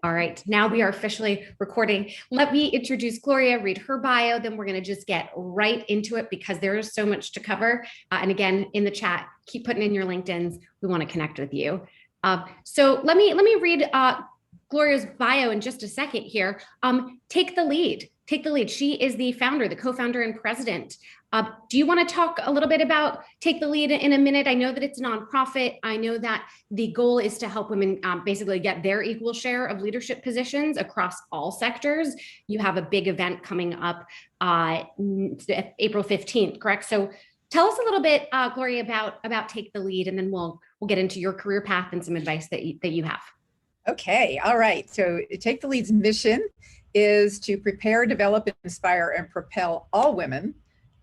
All right, now we are officially recording. Let me introduce Gloria, read her bio, then we're going to just get right into it because there is so much to cover. And again, in the chat, keep putting in your LinkedIn's. We want to connect with you. So let me read Gloria's bio in just a second here. Take the lead. Take the lead. She is the founder, the co-founder and president. Do you want to talk a little bit about Take the Lead in a minute? I know that it's a nonprofit. I know that the goal is to help women basically get their equal share of leadership positions across all sectors. You have a big event coming up April 15th, correct? So tell us a little bit, Gloria, about Take the Lead, and then we'll get into your career path and some advice that you have. Okay, all right. So Take the Lead's mission is to prepare, develop, inspire, and propel all women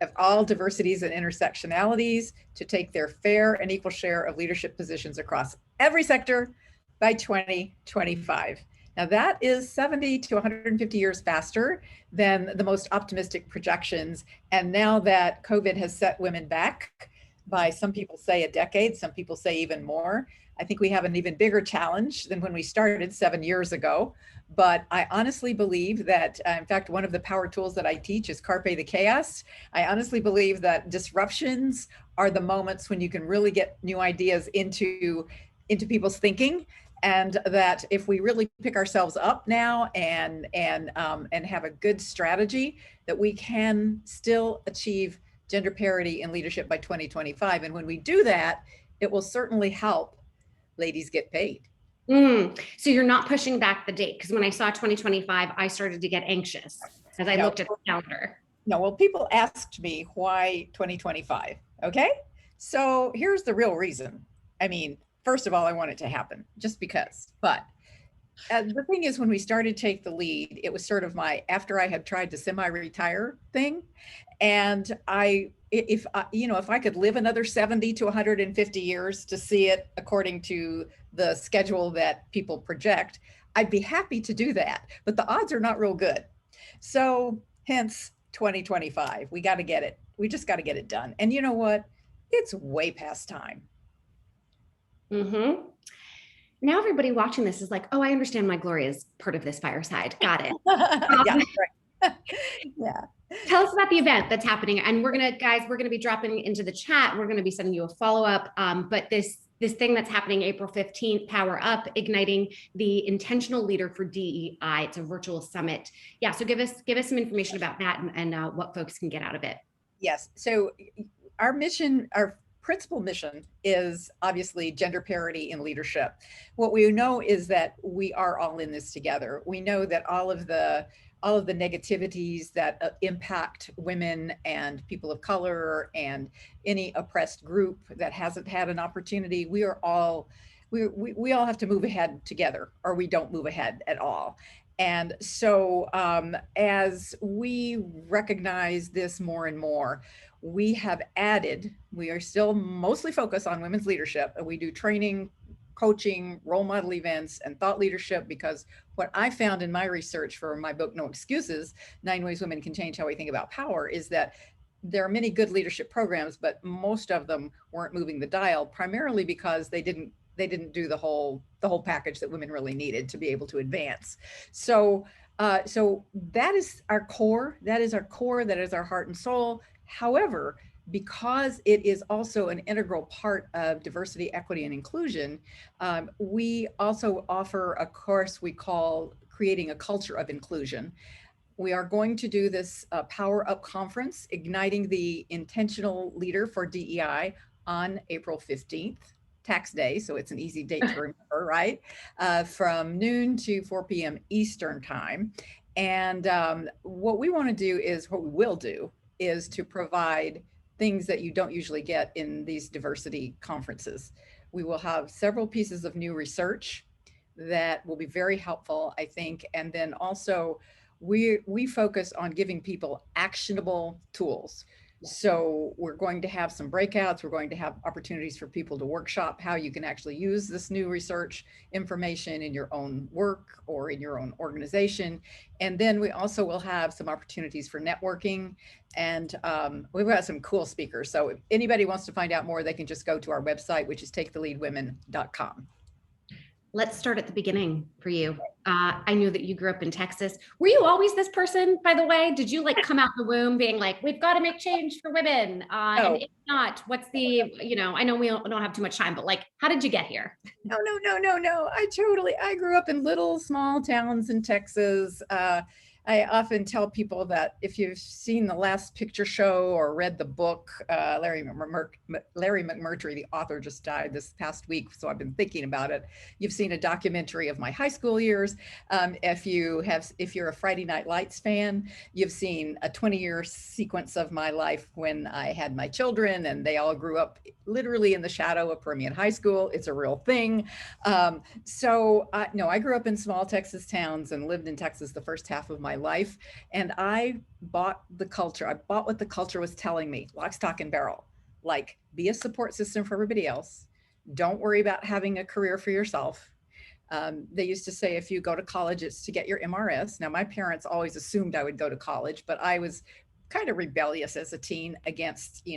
of all diversities and intersectionalities to take their fair and equal share of leadership positions across every sector by 2025. Now that is 70 to 150 years faster than the most optimistic projections. And now that COVID has set women back by, some people say, a decade, some people say even more, I think we have an even bigger challenge than when we started 7 years ago. But I honestly believe that, in fact, one of the power tools that I teach is Carpe the Chaos. I honestly believe that disruptions are the moments when you can really get new ideas into people's thinking. And that if we really pick ourselves up now and have a good strategy, that we can still achieve gender parity in leadership by 2025. And when we do that, it will certainly help ladies get paid. So you're not pushing back the date, because when I saw 2025, I started to get anxious as I looked at the calendar. No, well, people asked me why 2025. Okay, so here's the real reason. I mean, first of all, I want it to happen just because. But the thing is, when we started Take the Lead, it was sort of my after I had tried to semi-retire thing, and if I could live another 70 to 150 years to see it according to the schedule that people project, I'd be happy to do that. But the odds are not real good. So hence 2025, we got to get it. We just got to get it done. And you know what? It's way past time. Now everybody watching this is like, oh, I understand why Gloria is part of this fireside. Got it. Yeah, right. Yeah. Tell us about the event that's happening. And we're going to be dropping into the chat. We're going to be sending you a follow-up. But this thing that's happening April 15th, Power Up, Igniting the Intentional Leader for DEI. It's a virtual summit. Yeah. So give us some information about that and what folks can get out of it. Yes. So our mission, our principal mission is obviously gender parity in leadership. What we know is that we are all in this together. We know that all of the negativities that impact women and people of color and any oppressed group that hasn't had an opportunity, we all have to move ahead together, or we don't move ahead at all. And so as we recognize this more and more, we are still mostly focused on women's leadership, and we do training, coaching, role model events, and thought leadership, because what I found in my research for my book, No Excuses, 9 Ways Women Can Change How We Think About Power, is that there are many good leadership programs, but most of them weren't moving the dial, primarily because they didn't do the whole package that women really needed to be able to advance. So that is our core. That is our heart and soul. However, because it is also an integral part of diversity, equity, and inclusion, we also offer a course we call Creating a Culture of Inclusion. We are going to do this Power Up conference, Igniting the Intentional Leader for DEI, on April 15th, tax day, so it's an easy date to remember, right? From noon to 4 p.m. Eastern time. And what we will do is to provide things that you don't usually get in these diversity conferences. We will have several pieces of new research that will be very helpful, I think. And then also we focus on giving people actionable tools. So we're going to have some breakouts. We're going to have opportunities for people to workshop how you can actually use this new research information in your own work or in your own organization. And then we also will have some opportunities for networking, and we've got some cool speakers. So if anybody wants to find out more, they can just go to our website, which is taketheleadwomen.com. Let's start at the beginning for you. I knew that you grew up in Texas. Were you always this person, by the way? Did you like come out the womb being like, we've got to make change for women? And No, if not, what's the, I know we don't have too much time, but like, how did you get here? no. I grew up in little small towns in Texas. I often tell people that if you've seen The Last Picture Show or read the book, Larry McMurtry, the author, just died this past week, so I've been thinking about it. You've seen a documentary of my high school years. If you're a Friday Night Lights fan, you've seen a 20-year sequence of my life when I had my children, and they all grew up literally in the shadow of Permian High School. It's a real thing. No, I grew up in small Texas towns and lived in Texas the first half of my life. And I bought the culture. I bought what the culture was telling me, lock, stock, and barrel. Like, be a support system for everybody else. Don't worry about having a career for yourself. They used to say, if you go to college, it's to get your MRS. Now, my parents always assumed I would go to college, but I was kind of rebellious as a teen against,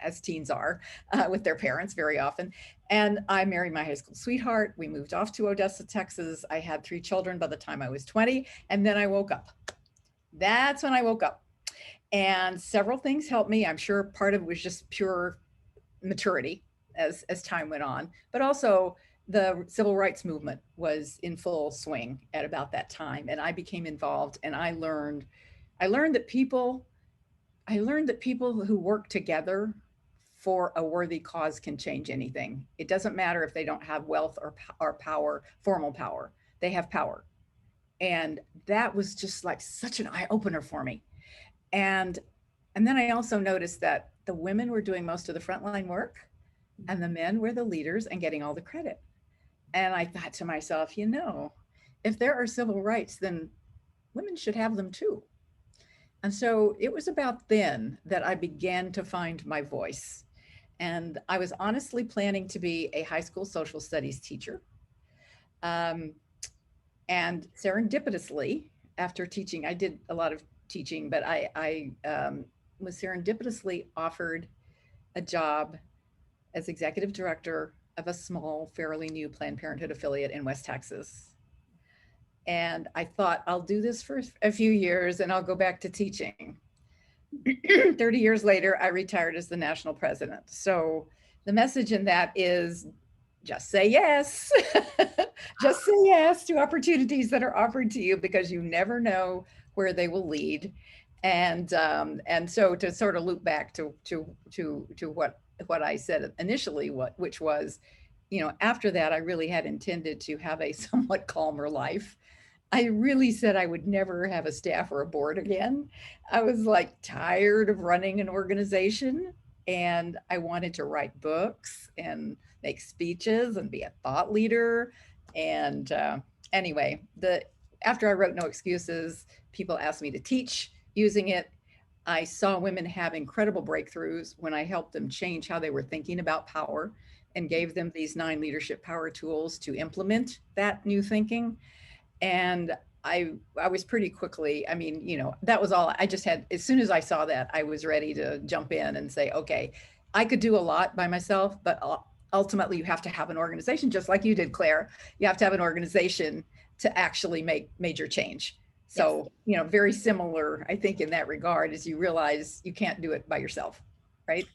as teens are with their parents very often. And I married my high school sweetheart. We moved off to Odessa, Texas. I had 3 children by the time I was 20. And then I woke up. That's when I woke up. And several things helped me. I'm sure part of it was just pure maturity as time went on, but also the civil rights movement was in full swing at about that time. And I became involved, and I learned that people who work together for a worthy cause can change anything. It doesn't matter if they don't have wealth or power, formal power. They have power. And that was just like such an eye opener for me. And then I also noticed that the women were doing most of the frontline work and the men were the leaders and getting all the credit. And I thought to myself, if there are civil rights, then women should have them too. And so it was about then that I began to find my voice. And I was honestly planning to be a high school social studies teacher. And serendipitously, after teaching, I did a lot of teaching, but I was serendipitously offered a job as executive director of a small, fairly new Planned Parenthood affiliate in West Texas. And I thought, I'll do this for a few years and I'll go back to teaching. 30 years later, I retired as the national president. So the message in that is just say yes. Just say yes to opportunities that are offered to you, because you never know where they will lead. And so to sort of loop back to what I said initially, which was, after that, I really had intended to have a somewhat calmer life. I really said I would never have a staff or a board again. I was like tired of running an organization, and I wanted to write books and make speeches and be a thought leader. And anyway, after I wrote No Excuses, people asked me to teach using it. I saw women have incredible breakthroughs when I helped them change how they were thinking about power and gave them these 9 leadership power tools to implement that new thinking. And I was pretty quickly, that was all I just had. As soon as I saw that, I was ready to jump in and say, okay, I could do a lot by myself, but ultimately you have to have an organization, just like you did, Claire. You have to have an organization to actually make major change. So, yes. Very similar, I think, in that regard, as you realize you can't do it by yourself, right?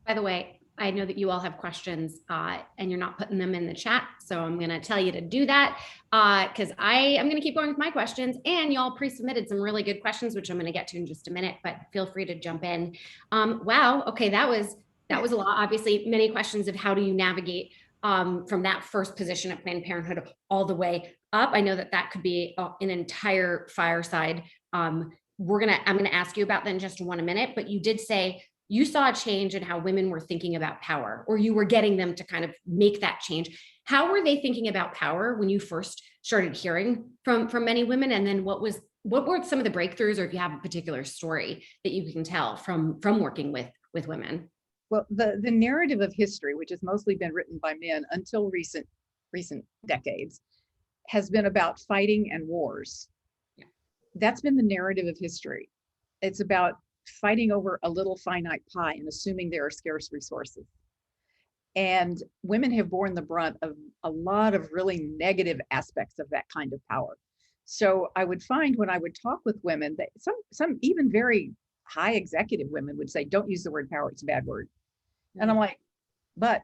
By the way, I know that you all have questions and you're not putting them in the chat. So I'm going to tell you to do that because I am going to keep going with my questions, and y'all pre-submitted some really good questions, which I'm going to get to in just a minute, but feel free to jump in. Wow. Okay. That was a lot. Obviously, many questions of how do you navigate from that first position at Planned Parenthood all the way up. I know that could be an entire fireside. I'm going to ask you about that in just 1 minute, but you did say you saw a change in how women were thinking about power, or you were getting them to kind of make that change. How were they thinking about power when you first started hearing from many women? And then what were some of the breakthroughs, or if you have a particular story that you can tell from working with women? Well, the narrative of history, which has mostly been written by men until recent decades, has been about fighting and wars. Yeah. That's been the narrative of history. It's about fighting over a little finite pie and assuming there are scarce resources. And women have borne the brunt of a lot of really negative aspects of that kind of power. So I would find when I would talk with women that some even very high executive women would say, don't use the word power, it's a bad word. And I'm like, but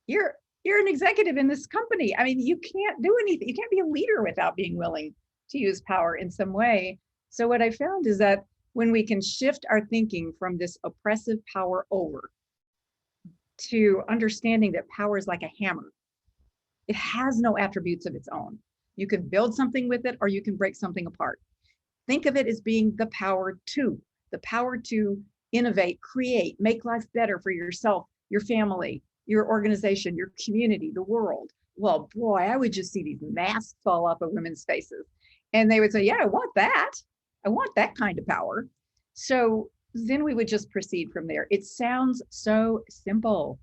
you're an executive in this company. I mean, you can't do anything. You can't be a leader without being willing to use power in some way. So what I found is that when we can shift our thinking from this oppressive power over to understanding that power is like a hammer, it has no attributes of its own. You can build something with it or you can break something apart. Think of it as being the power to innovate, create, make life better for yourself, your family, your organization, your community, the world. Well, boy, I would just see these masks fall off of women's faces. And they would say, yeah, I want that. I want that kind of power. So then we would just proceed from there. It sounds so simple,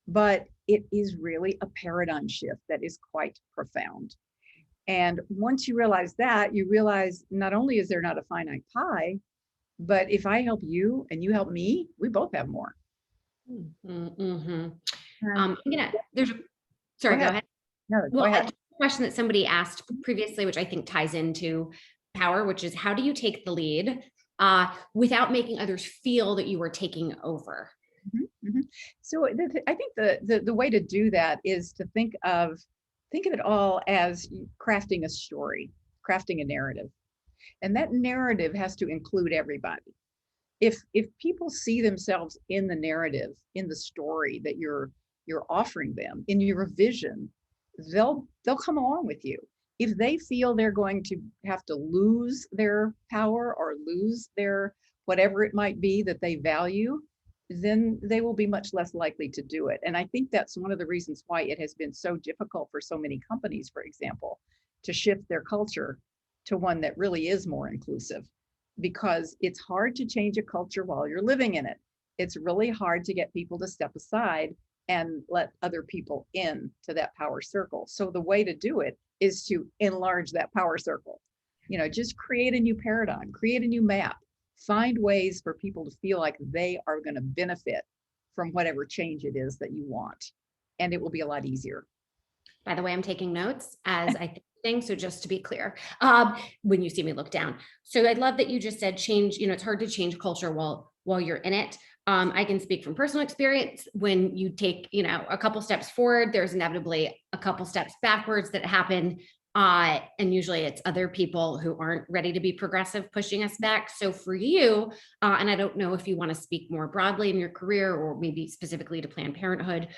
but it is really a paradigm shift that is quite profound. And once you realize that, you realize not only is there not a finite pie, but if I help you and you help me, we both have more. Mm-hmm. Go Go ahead. No, Well, go ahead. a question that somebody asked previously, which I think ties into power, which is how do you take the lead without making others feel that you are taking over? So I think the way to do that is to think of it all as crafting a story, crafting a narrative. And that narrative has to include everybody. If people see themselves in the narrative, in the story that you're offering them, in your vision, they'll come along with you. If they feel they're going to have to lose their power or lose their whatever it might be that they value, then they will be much less likely to do it. And I think that's one of the reasons why it has been so difficult for so many companies, for example, to shift their culture to one that really is more inclusive, because it's hard to change a culture while you're living in it. It's really hard to get people to step aside and let other people in to that power circle. So the way to do it is to enlarge that power circle. Just create a new paradigm, create a new map, find ways for people to feel like they are going to benefit from whatever change it is that you want. And it will be a lot easier. By the way, I'm taking notes as I think things. So just to be clear, when you see me look down. So I love that you just said change, it's hard to change culture while you're in it. I can speak from personal experience. When you take, a couple steps forward, there's inevitably a couple steps backwards that happen. And usually it's other people who aren't ready to be progressive pushing us back. So for you, and I don't know if you want to speak more broadly in your career or maybe specifically to Planned Parenthood,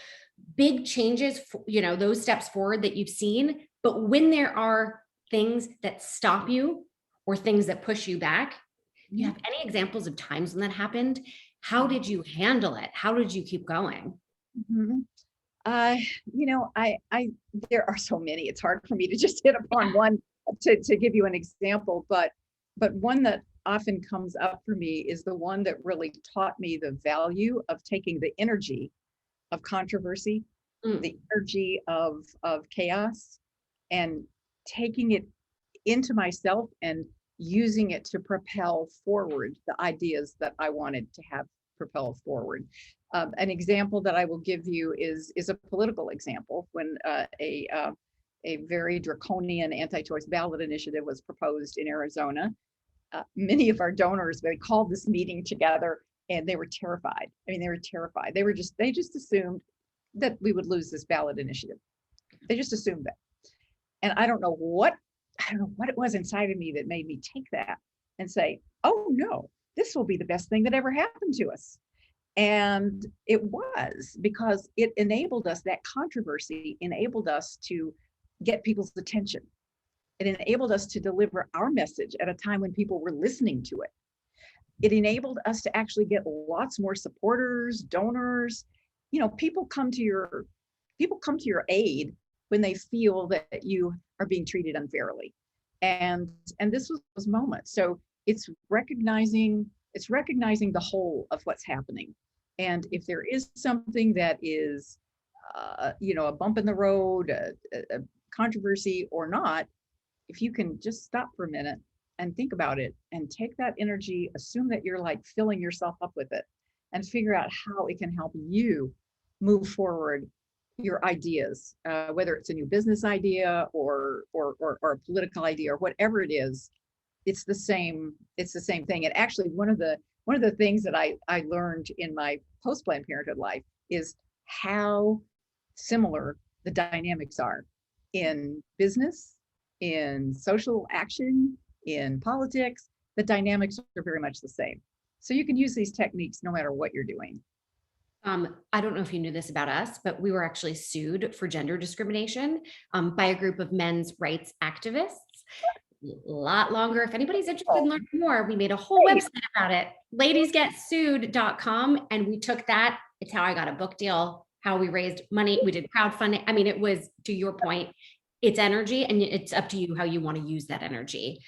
big changes, those steps forward that you've seen, but when there are things that stop you or things that push you back, do you have any examples of times when that happened? How did you handle it? How did you keep going? There are so many. It's hard for me to just hit upon one to give you an example, but one that often comes up for me is the one that really taught me the value of taking the energy of controversy, the energy of chaos, and taking it into myself and using it to propel forward the ideas that I wanted to have propel forward. An example that I will give you is a political example. When a very draconian anti-choice ballot initiative was proposed in Arizona, many of our donors, they called this meeting together and they were terrified. I mean, they were terrified. They just assumed that we would lose this ballot initiative. They just assumed that. And I don't know what it was inside of me that made me take that and say, oh no, this will be the best thing that ever happened to us. And it was, because it enabled us, that controversy enabled us to get people's attention. It enabled us to deliver our message at a time when people were listening to it. It enabled us to actually get lots more supporters, donors. People come to your aid when they feel that you are being treated unfairly. And this was those moments. So it's recognizing the whole of what's happening. And if there is something that is, a bump in the road, a controversy or not, if you can just stop for a minute and think about it and take that energy, assume that you're like filling yourself up with it and figure out how it can help you move forward your ideas, whether it's a new business idea or a political idea or whatever it is. It's the same thing. And actually, one of the things that I learned in my post-Planned Parenthood life is how similar the dynamics are in business, in social action, in politics. The dynamics are very much the same. So you can use these techniques no matter what you're doing. I don't know if you knew this about us, but we were actually sued for gender discrimination by a group of men's rights activists. A lot longer. If anybody's interested in learning more, we made a whole website about it, ladiesgetsued.com. And we took that. It's how I got a book deal, how we raised money. We did crowdfunding. I mean, it was, to your point, it's energy, and it's up to you how you want to use that energy.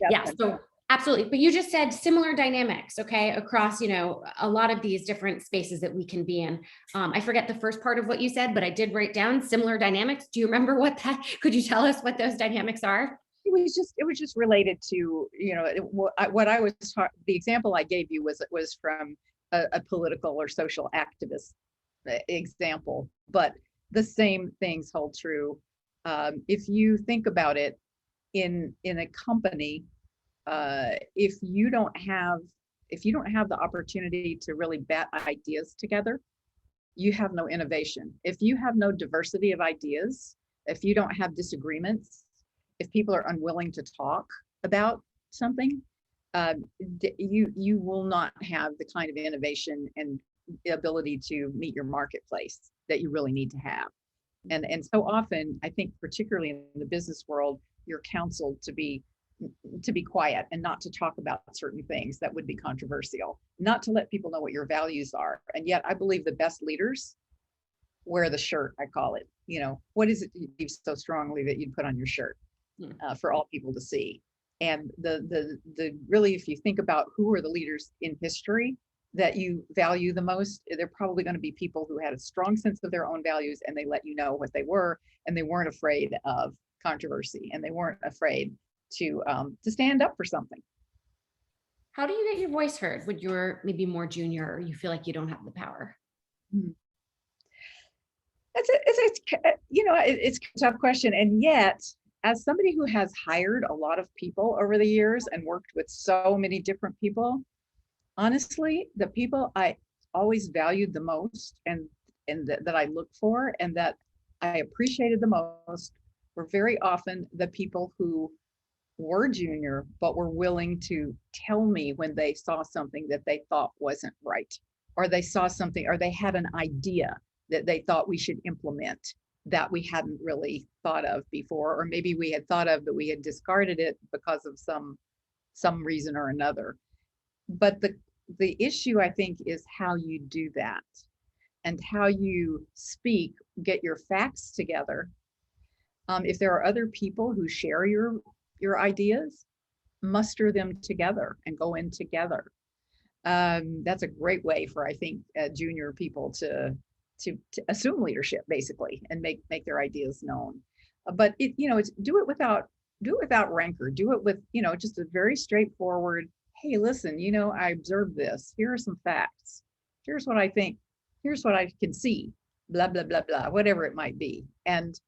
Yeah. So absolutely. But you just said similar dynamics, okay, across, a lot of these different spaces that we can be in. I forget the first part of what you said, but I did write down similar dynamics. Do you remember could you tell us what those dynamics are? It was just related to, what I was the example I gave you was from a political or social activist example, but the same things hold true. If you think about it in a company, if you don't have the opportunity to really bat ideas together, you have no innovation. If you have no diversity of ideas, if you don't have disagreements, if people are unwilling to talk about something, you will not have the kind of innovation and the ability to meet your marketplace that you really need to have. And so often, I think particularly in the business world, you're counseled to be quiet and not to talk about certain things that would be controversial, not to let people know what your values are. And yet I believe the best leaders wear the shirt, I call it. What is it you believe so strongly that you'd put on your shirt for all people to see? And the really, if you think about who are the leaders in history that you value the most, they're probably going to be people who had a strong sense of their own values, and they let you know what they were, and they weren't afraid of controversy, and they weren't afraid to stand up for something. How do you get your voice heard when you're maybe more junior, or you feel like you don't have the power? It's a tough question. And yet, as somebody who has hired a lot of people over the years and worked with so many different people, honestly, the people I always valued the most and that I look for and that I appreciated the most were very often the people who were junior, but were willing to tell me when they saw something that they thought wasn't right, or they saw something, or they had an idea that they thought we should implement that we hadn't really thought of before, or maybe we had thought of, but we had discarded it because of some reason or another. But the issue, I think, is how you do that and how you speak, get your facts together. If there are other people who share your ideas, muster them together and go in together. That's a great way for, I think, junior people to assume leadership, basically, and make their ideas known. But it's do it without rancor. Do it with just a very straightforward. Hey, listen, I observed this. Here are some facts. Here's what I think. Here's what I can see. Blah blah blah blah. Whatever it might be, and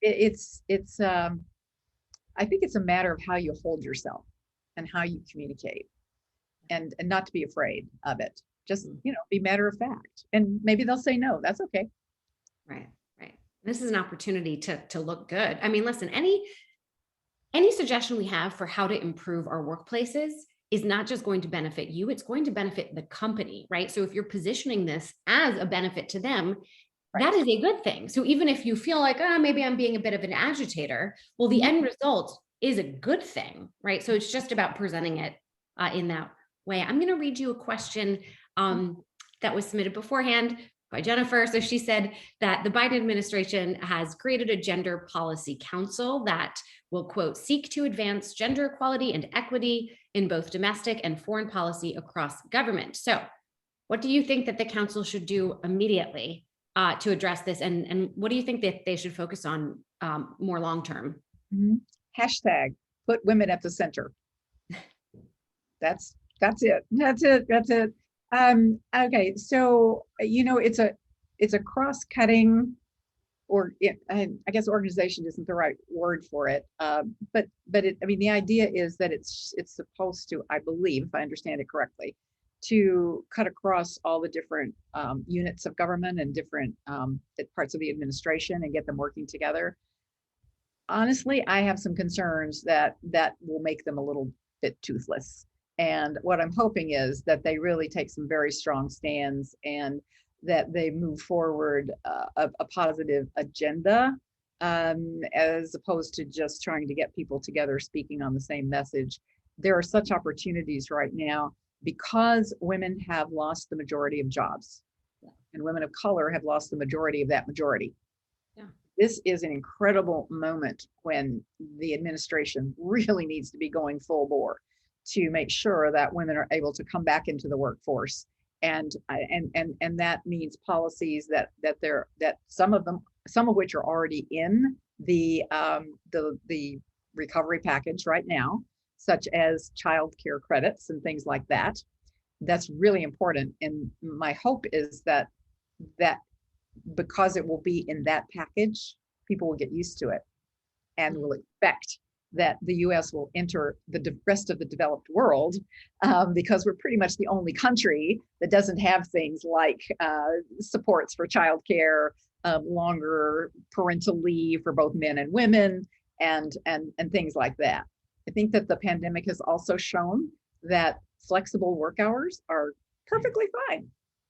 it's I think it's a matter of how you hold yourself and how you communicate, and not to be afraid of it. Just, be matter of fact. And maybe they'll say no. That's okay. Right. This is an opportunity to look good. I mean, listen, any suggestion we have for how to improve our workplaces is not just going to benefit you, it's going to benefit the company, right? So if you're positioning this as a benefit to them, right, that is a good thing. So even if you feel like, maybe I'm being a bit of an agitator, well, the end result is a good thing, right? So it's just about presenting it in that way. I'm going to read you a question that was submitted beforehand by Jennifer. So she said that the Biden administration has created a gender policy council that will, quote, seek to advance gender equality and equity in both domestic and foreign policy across government. So what do you think that the council should do immediately to address this? And what do you think that they should focus on more long-term? Hashtag put women at the center. That's it. That's it. Okay, so it's a cross-cutting, or I guess organization isn't the right word for it, but I mean, the idea is that it's supposed to, I believe, if I understand it correctly, to cut across all the different units of government and different parts of the administration and get them working together. Honestly, I have some concerns that will make them a little bit toothless. And what I'm hoping is that they really take some very strong stands, and that they move forward a positive agenda, as opposed to just trying to get people together speaking on the same message. There are such opportunities right now because women have lost the majority of jobs, and women of color have lost the majority of that majority. Yeah. This is an incredible moment when the administration really needs to be going full bore to make sure that women are able to come back into the workforce. And that means policies that some of which are already in the recovery package right now, such as child care credits and things like that. That's really important. And my hope is that because it will be in that package, people will get used to it and will expect that the US will enter the rest of the developed world, because we're pretty much the only country that doesn't have things like supports for childcare, longer parental leave for both men and women, and things like that. I think that the pandemic has also shown that flexible work hours are perfectly fine.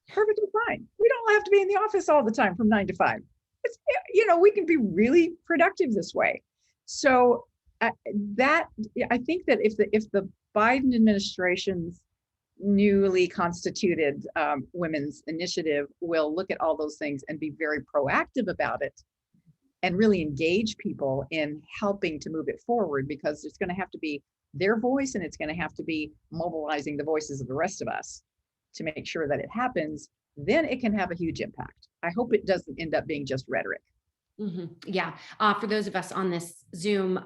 Perfectly fine. We don't have to be in the office all the time from 9 to 5. It's, we can be really productive this way. So I think that if the Biden administration's newly constituted women's initiative will look at all those things and be very proactive about it, and really engage people in helping to move it forward, because it's going to have to be their voice, and it's going to have to be mobilizing the voices of the rest of us to make sure that it happens, then it can have a huge impact. I hope it doesn't end up being just rhetoric. Mm-hmm. Yeah. For those of us on this Zoom,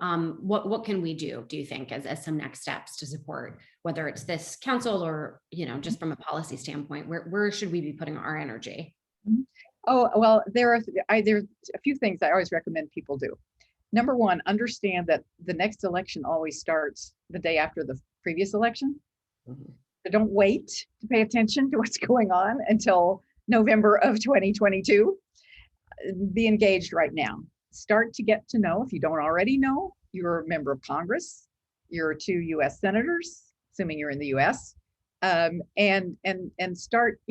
what can we do you think, as some next steps to support, whether it's this council or, just from a policy standpoint, where should we be putting our energy? Oh, well, there are a few things I always recommend people do. Number one, understand that the next election always starts the day after the previous election. Mm-hmm. So don't wait to pay attention to what's going on until November of 2022. Be engaged right now. Start to get to know, if you don't already know, your member of Congress, your 2 US senators, assuming you're in the US, and start,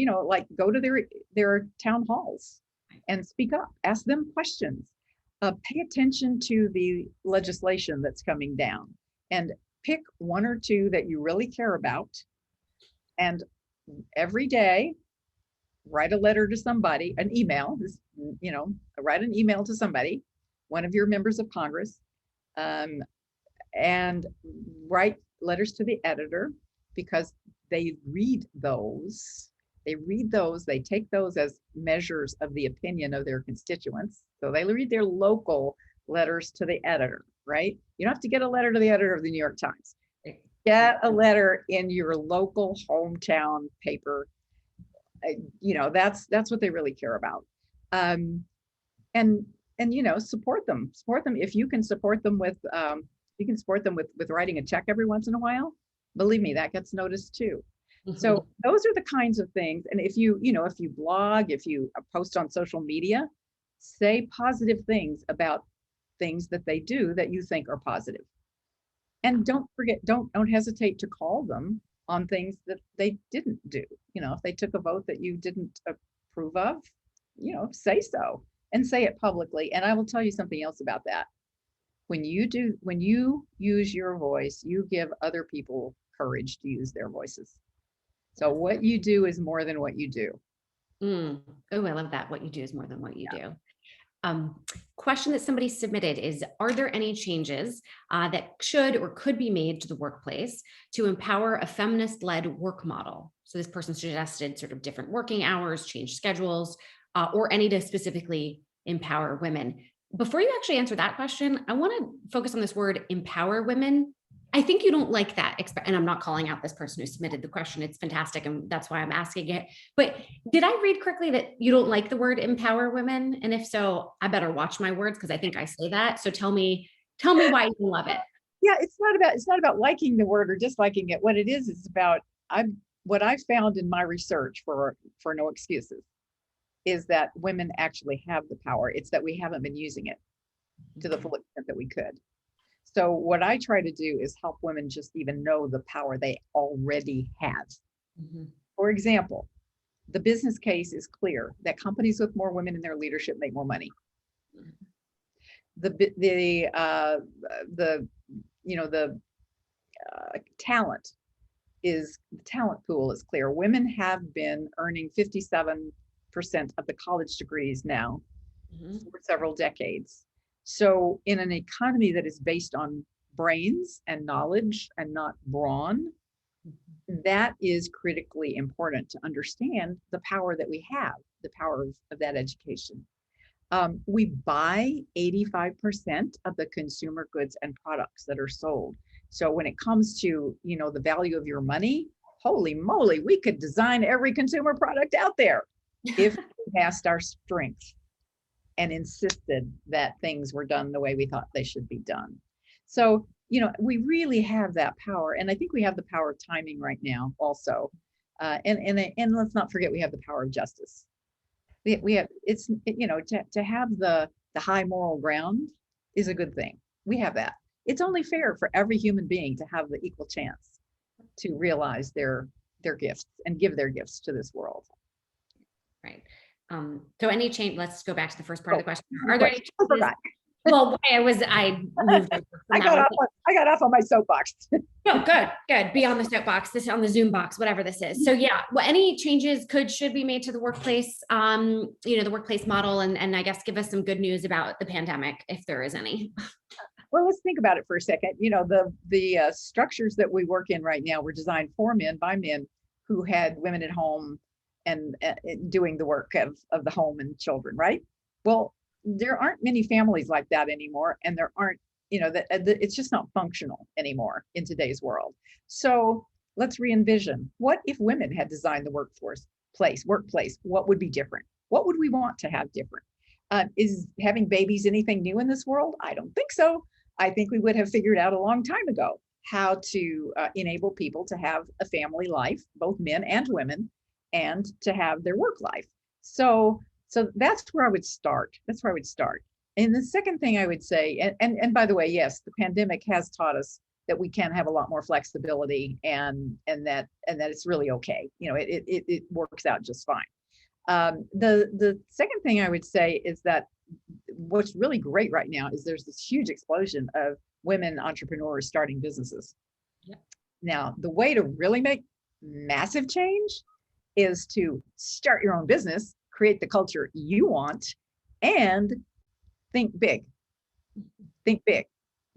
go to their town halls and speak up, ask them questions, pay attention to the legislation that's coming down, and pick 1 or 2 that you really care about. And every day, write a letter to somebody, an email, write an email to somebody, one of your members of Congress, and write letters to the editor, because they read those, they take those as measures of the opinion of their constituents. So they read their local letters to the editor, right? You don't have to get a letter to the editor of the New York Times. Get a letter in your local hometown paper. That's what they really care about. And support them if you can support them with writing a check every once in a while. Believe me, that gets noticed too. Mm-hmm. So those are the kinds of things. And if you blog, if you post on social media, say positive things about things that they do that you think are positive. And don't forget, don't hesitate to call them on things that they didn't do. If they took a vote that you didn't approve of, say so, and say it publicly. And I will tell you something else about that. When you use your voice, you give other people courage to use their voices. So what you do is more than what you do. Oh, I love that. What you do is more than what you do. Question that somebody submitted is, are there any changes that should or could be made to the workplace to empower a feminist-led work model? So this person suggested sort of different working hours, change schedules, or any to specifically empower women. Before you actually answer that question, I want to focus on this word, empower women. I think you don't like that, and I'm not calling out this person who submitted the question. It's fantastic, and that's why I'm asking it. But did I read correctly that you don't like the word empower women? And if so, I better watch my words because I think I say that. So tell me why you love it. Yeah, it's not about liking the word or disliking it. What it is about what I've found in my research for No Excuses is that women actually have the power. It's that we haven't been using it to the full extent that we could. So what I try to do is help women just even know the power they already have. Mm-hmm. For example, the business case is clear that companies with more women in their leadership make more money. The talent pool is clear. Women have been earning 57% of the college degrees now for several decades. So in an economy that is based on brains and knowledge and not brawn, that is critically important to understand the power that we have, the power of that education. We buy 85% of the consumer goods and products that are sold. So when it comes to, the value of your money, holy moly, we could design every consumer product out there if we passed our strength and insisted that things were done the way we thought they should be done. So, we really have that power. And I think we have the power of timing right now also. And let's not forget, we have the power of justice. We have, to have the high moral ground is a good thing. We have that. It's only fair for every human being to have the equal chance to realize their gifts and give their gifts to this world. Right. So any change, let's go back to the first part of the question. Are there any changes? Well, I moved. I got off on my soapbox. No, good. Be on the soapbox, this on the Zoom box, whatever this is. So yeah, any changes should be made to the workplace, the workplace model, and I guess give us some good news about the pandemic, if there is any. Well, let's think about it for a second. The structures that we work in right now were designed for men by men who had women at home and doing the work of the home and children, right? Well, there aren't many families like that anymore, and there aren't, it's just not functional anymore in today's world. So let's re-envision. What if women had designed the workplace? What would be different? What would we want to have different? Is having babies anything new in this world? I don't think so. I think we would have figured out a long time ago how to enable people to have a family life, both men and women, and to have their work life. So that's where I would start. And the second thing I would say, and by the way, yes, the pandemic has taught us that we can have a lot more flexibility and that it's really okay. It works out just fine. The second thing I would say is that what's really great right now is there's this huge explosion of women entrepreneurs starting businesses. Yeah. Now, the way to really make massive change is to start your own business, create the culture you want, and think big. Think big.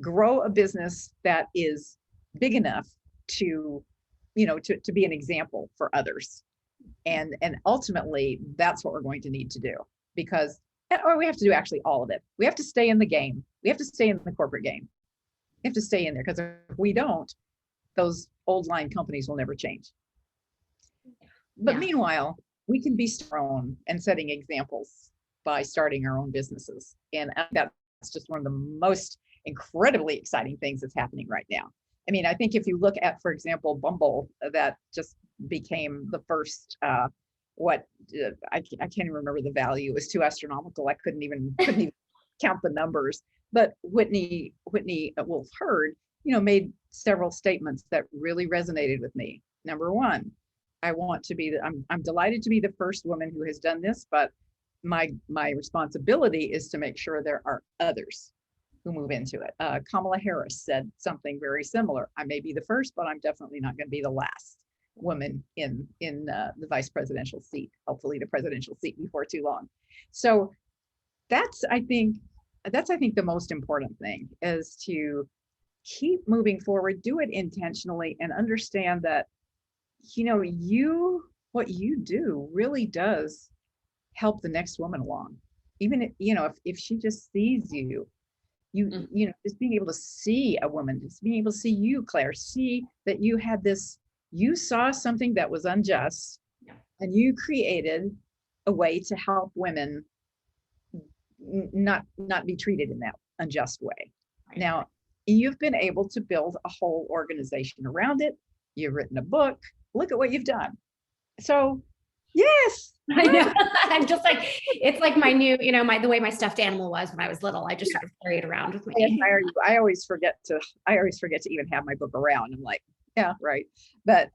Grow a business that is big enough to be an example for others. And ultimately, that's what we're going to need to do, because we have to do actually all of it. We have to stay in the game. We have to stay in the corporate game. We have to stay in there, because if we don't, those old line companies will never change. But meanwhile, we can be our own and setting examples by starting our own businesses. And that's just one of the most incredibly exciting things that's happening right now. I mean, I think if you look at, for example, Bumble, that just became the first, I can't even remember the value. It was too astronomical. I couldn't even count the numbers. But Whitney Wolfe Herd, made several statements that really resonated with me. Number one, I'm delighted to be the first woman who has done this, but my responsibility is to make sure there are others who move into it. Kamala Harris said something very similar. I may be the first, but I'm definitely not going to be the last woman in the vice presidential seat, hopefully the presidential seat before too long. So that's, I think the most important thing is to keep moving forward, do it intentionally, and understand that, what you do really does help the next woman along. Even if she just sees you, you know, just being able to see a woman, just being able to see you, Claire, see that you had this, you saw something that was unjust, and you created a way to help women not be treated in that unjust way. Right. Now, you've been able to build a whole organization around it. You've written a book. Look at what you've done. So, yes. I know. I'm just like, it's like my new, you know, the way my stuffed animal was when I was little. I just sort of carry it around with me. I admire you. I always forget to even have my book around. I'm like, yeah, right. But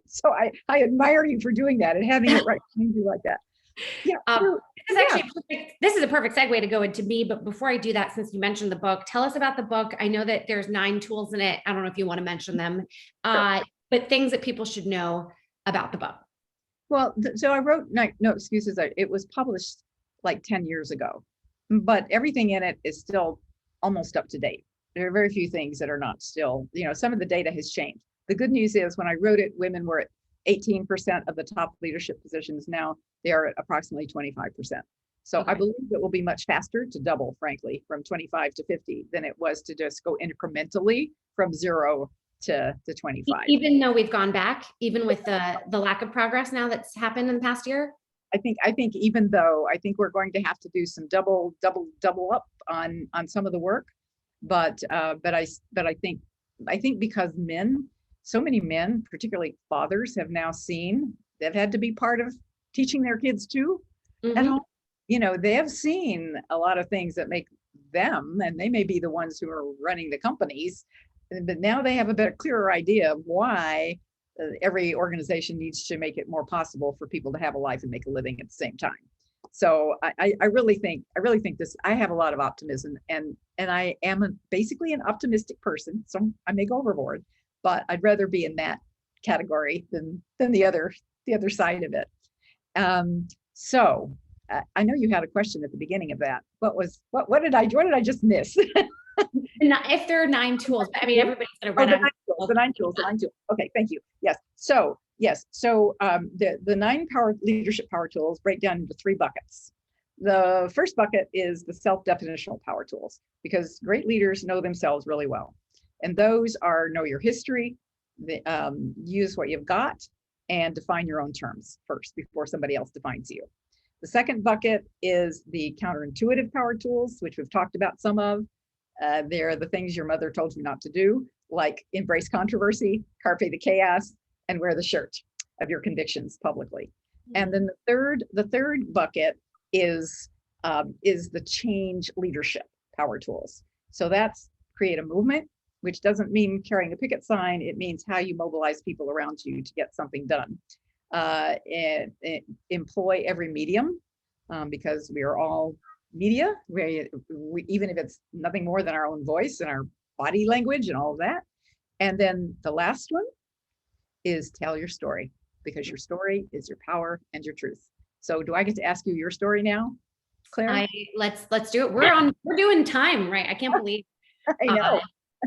so I admire you for doing that and having it right behind you like that. Yeah. This is a perfect segue to go into me. But before I do that, since you mentioned the book, tell us about the book. I know that there's 9 tools in it. I don't know if you want to mention them, Sure. But things that people should know about the book. Well, so I wrote No Excuses. It was published like 10 years ago, but everything in it is still almost up to date. There are very few things that are not still, you know, some of the data has changed. The good news is when I wrote it, women were at 18% of the top leadership positions. Now they are at approximately 25%. So okay. I believe it will be much faster to double, frankly, from 25 to 50 than it was to just go incrementally from 0 to 25. Even though we've gone back, even with the lack of progress now that's happened in the past year? I think even though I think we're going to have to do some double up on some of the work, but I think because so many men, particularly fathers, have now seen they've had to be part of teaching their kids too. Mm-hmm. And you know, they have seen a lot of things that make them, and they may be the ones who are running the companies, but now they have a better, clearer idea of why every organization needs to make it more possible for people to have a life and make a living at the same time. So I really think this. I have a lot of optimism, and I am basically an optimistic person. So I may go overboard, but I'd rather be in that category than the other side of it. So I know you had a question at the beginning of that. What did I just miss? If there are 9 tools, I mean, everybody's going to run out. The nine tools. Okay, thank you. Yes. So the 9 leadership power tools break down into 3 buckets. The first bucket is the self-definitional power tools, because great leaders know themselves really well. And those are know your history, use what you've got, and define your own terms first before somebody else defines you. The second bucket is the counterintuitive power tools, which we've talked about some of. They're the things your mother told you not to do, like embrace controversy, carpe the chaos, and wear the shirt of your convictions publicly. And then the third bucket is the change leadership power tools. So that's create a movement, which doesn't mean carrying a picket sign. It means how you mobilize people around you to get something done. And employ every medium, because we are all media, we, even if it's nothing more than our own voice and our body language and all of that. And then the last one is tell your story, because your story is your power and your truth. So do I get to ask you your story now, Claire? Let's do it. We're doing time, right? I can't believe I know.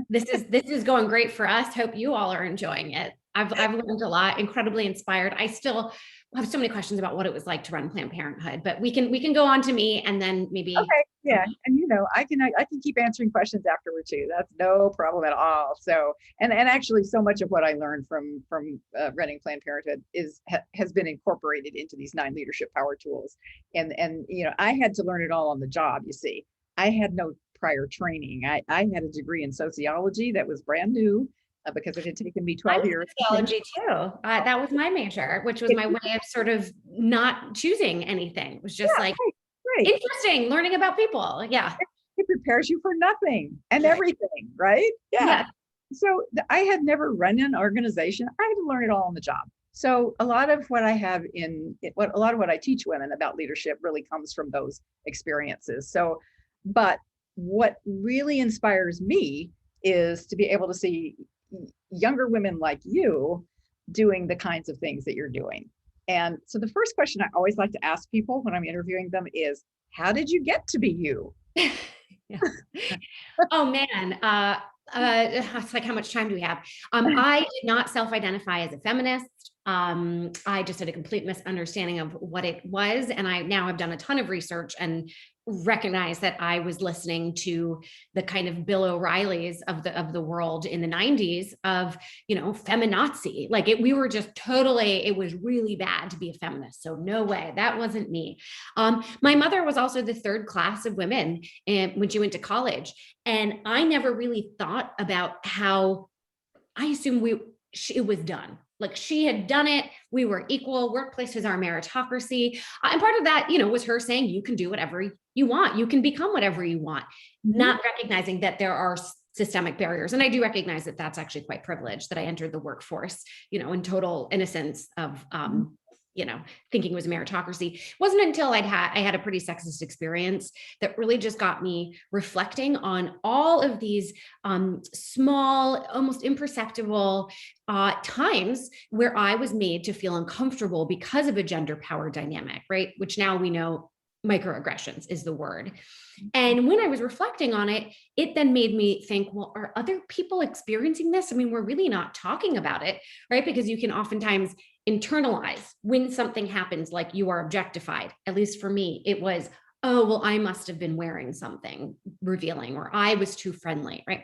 This is going great for us. Hope you all are enjoying it. I've learned a lot, incredibly inspired. I still have so many questions about what it was like to run Planned Parenthood, but we can go on to me and then maybe. Okay, yeah, and you know, I can keep answering questions afterward too. That's no problem at all. So, and actually, so much of what I learned from running Planned Parenthood has been incorporated into these 9 leadership power tools, and you know, I had to learn it all on the job. You see, I had no prior training. I had a degree in sociology that was brand new. Because it had taken me 12 years. Sociology too. That was my major, which was my way of sort of not choosing anything. It was just right. Interesting, learning about people. Yeah. It prepares you for nothing and everything, right? Yeah. So I had never run an organization. I had to learn it all on the job. So a lot of what I have a lot of what I teach women about leadership really comes from those experiences. So, but what really inspires me is to be able to see younger women like you doing the kinds of things that you're doing. And so the first question I always like to ask people when I'm interviewing them is, how did you get to be you? Oh man. It's like, how much time do we have? I did not self-identify as a feminist. I just had a complete misunderstanding of what it was. And I now have done a ton of research and recognize that I was listening to the kind of Bill O'Reillys of the world in the 90s of, feminazi. Like we were just totally, it was really bad to be a feminist. So no way, that wasn't me. My mother was also the third class of women when she went to college. And I never really thought about how I assumed it was done. Like she had done it. We were equal. Workplace is our meritocracy. And part of that, was her saying, you can do whatever you want. You can become whatever you want, not recognizing that there are systemic barriers. And I do recognize that that's actually quite privileged that I entered the workforce, in total innocence of, thinking it was a meritocracy. It wasn't until I had a pretty sexist experience that really just got me reflecting on all of these small, almost imperceptible times where I was made to feel uncomfortable because of a gender power dynamic, right? Which now we know microaggressions is the word. And when I was reflecting on it, it then made me think, well, are other people experiencing this? I mean, we're really not talking about it, right? Because you can oftentimes internalize when something happens, like you are objectified. At least for me, it was, oh, well, I must have been wearing something revealing, or I was too friendly, right?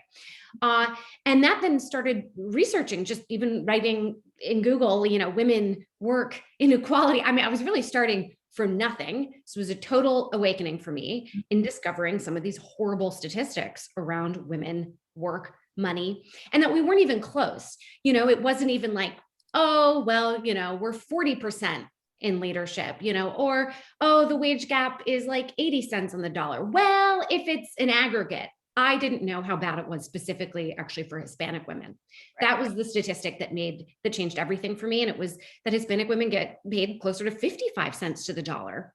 And that then started researching, just even writing in Google, women work inequality. I mean, I was really starting from nothing. So it was a total awakening for me in discovering some of these horrible statistics around women, work, money, and that we weren't even close. It wasn't even like, oh, well, we're 40% in leadership, or, oh, the wage gap is like 80 cents on the dollar. Well, if it's an aggregate, I didn't know how bad it was specifically actually for Hispanic women. Right. That was the statistic that changed everything for me. And it was that Hispanic women get paid closer to 55 cents to the dollar.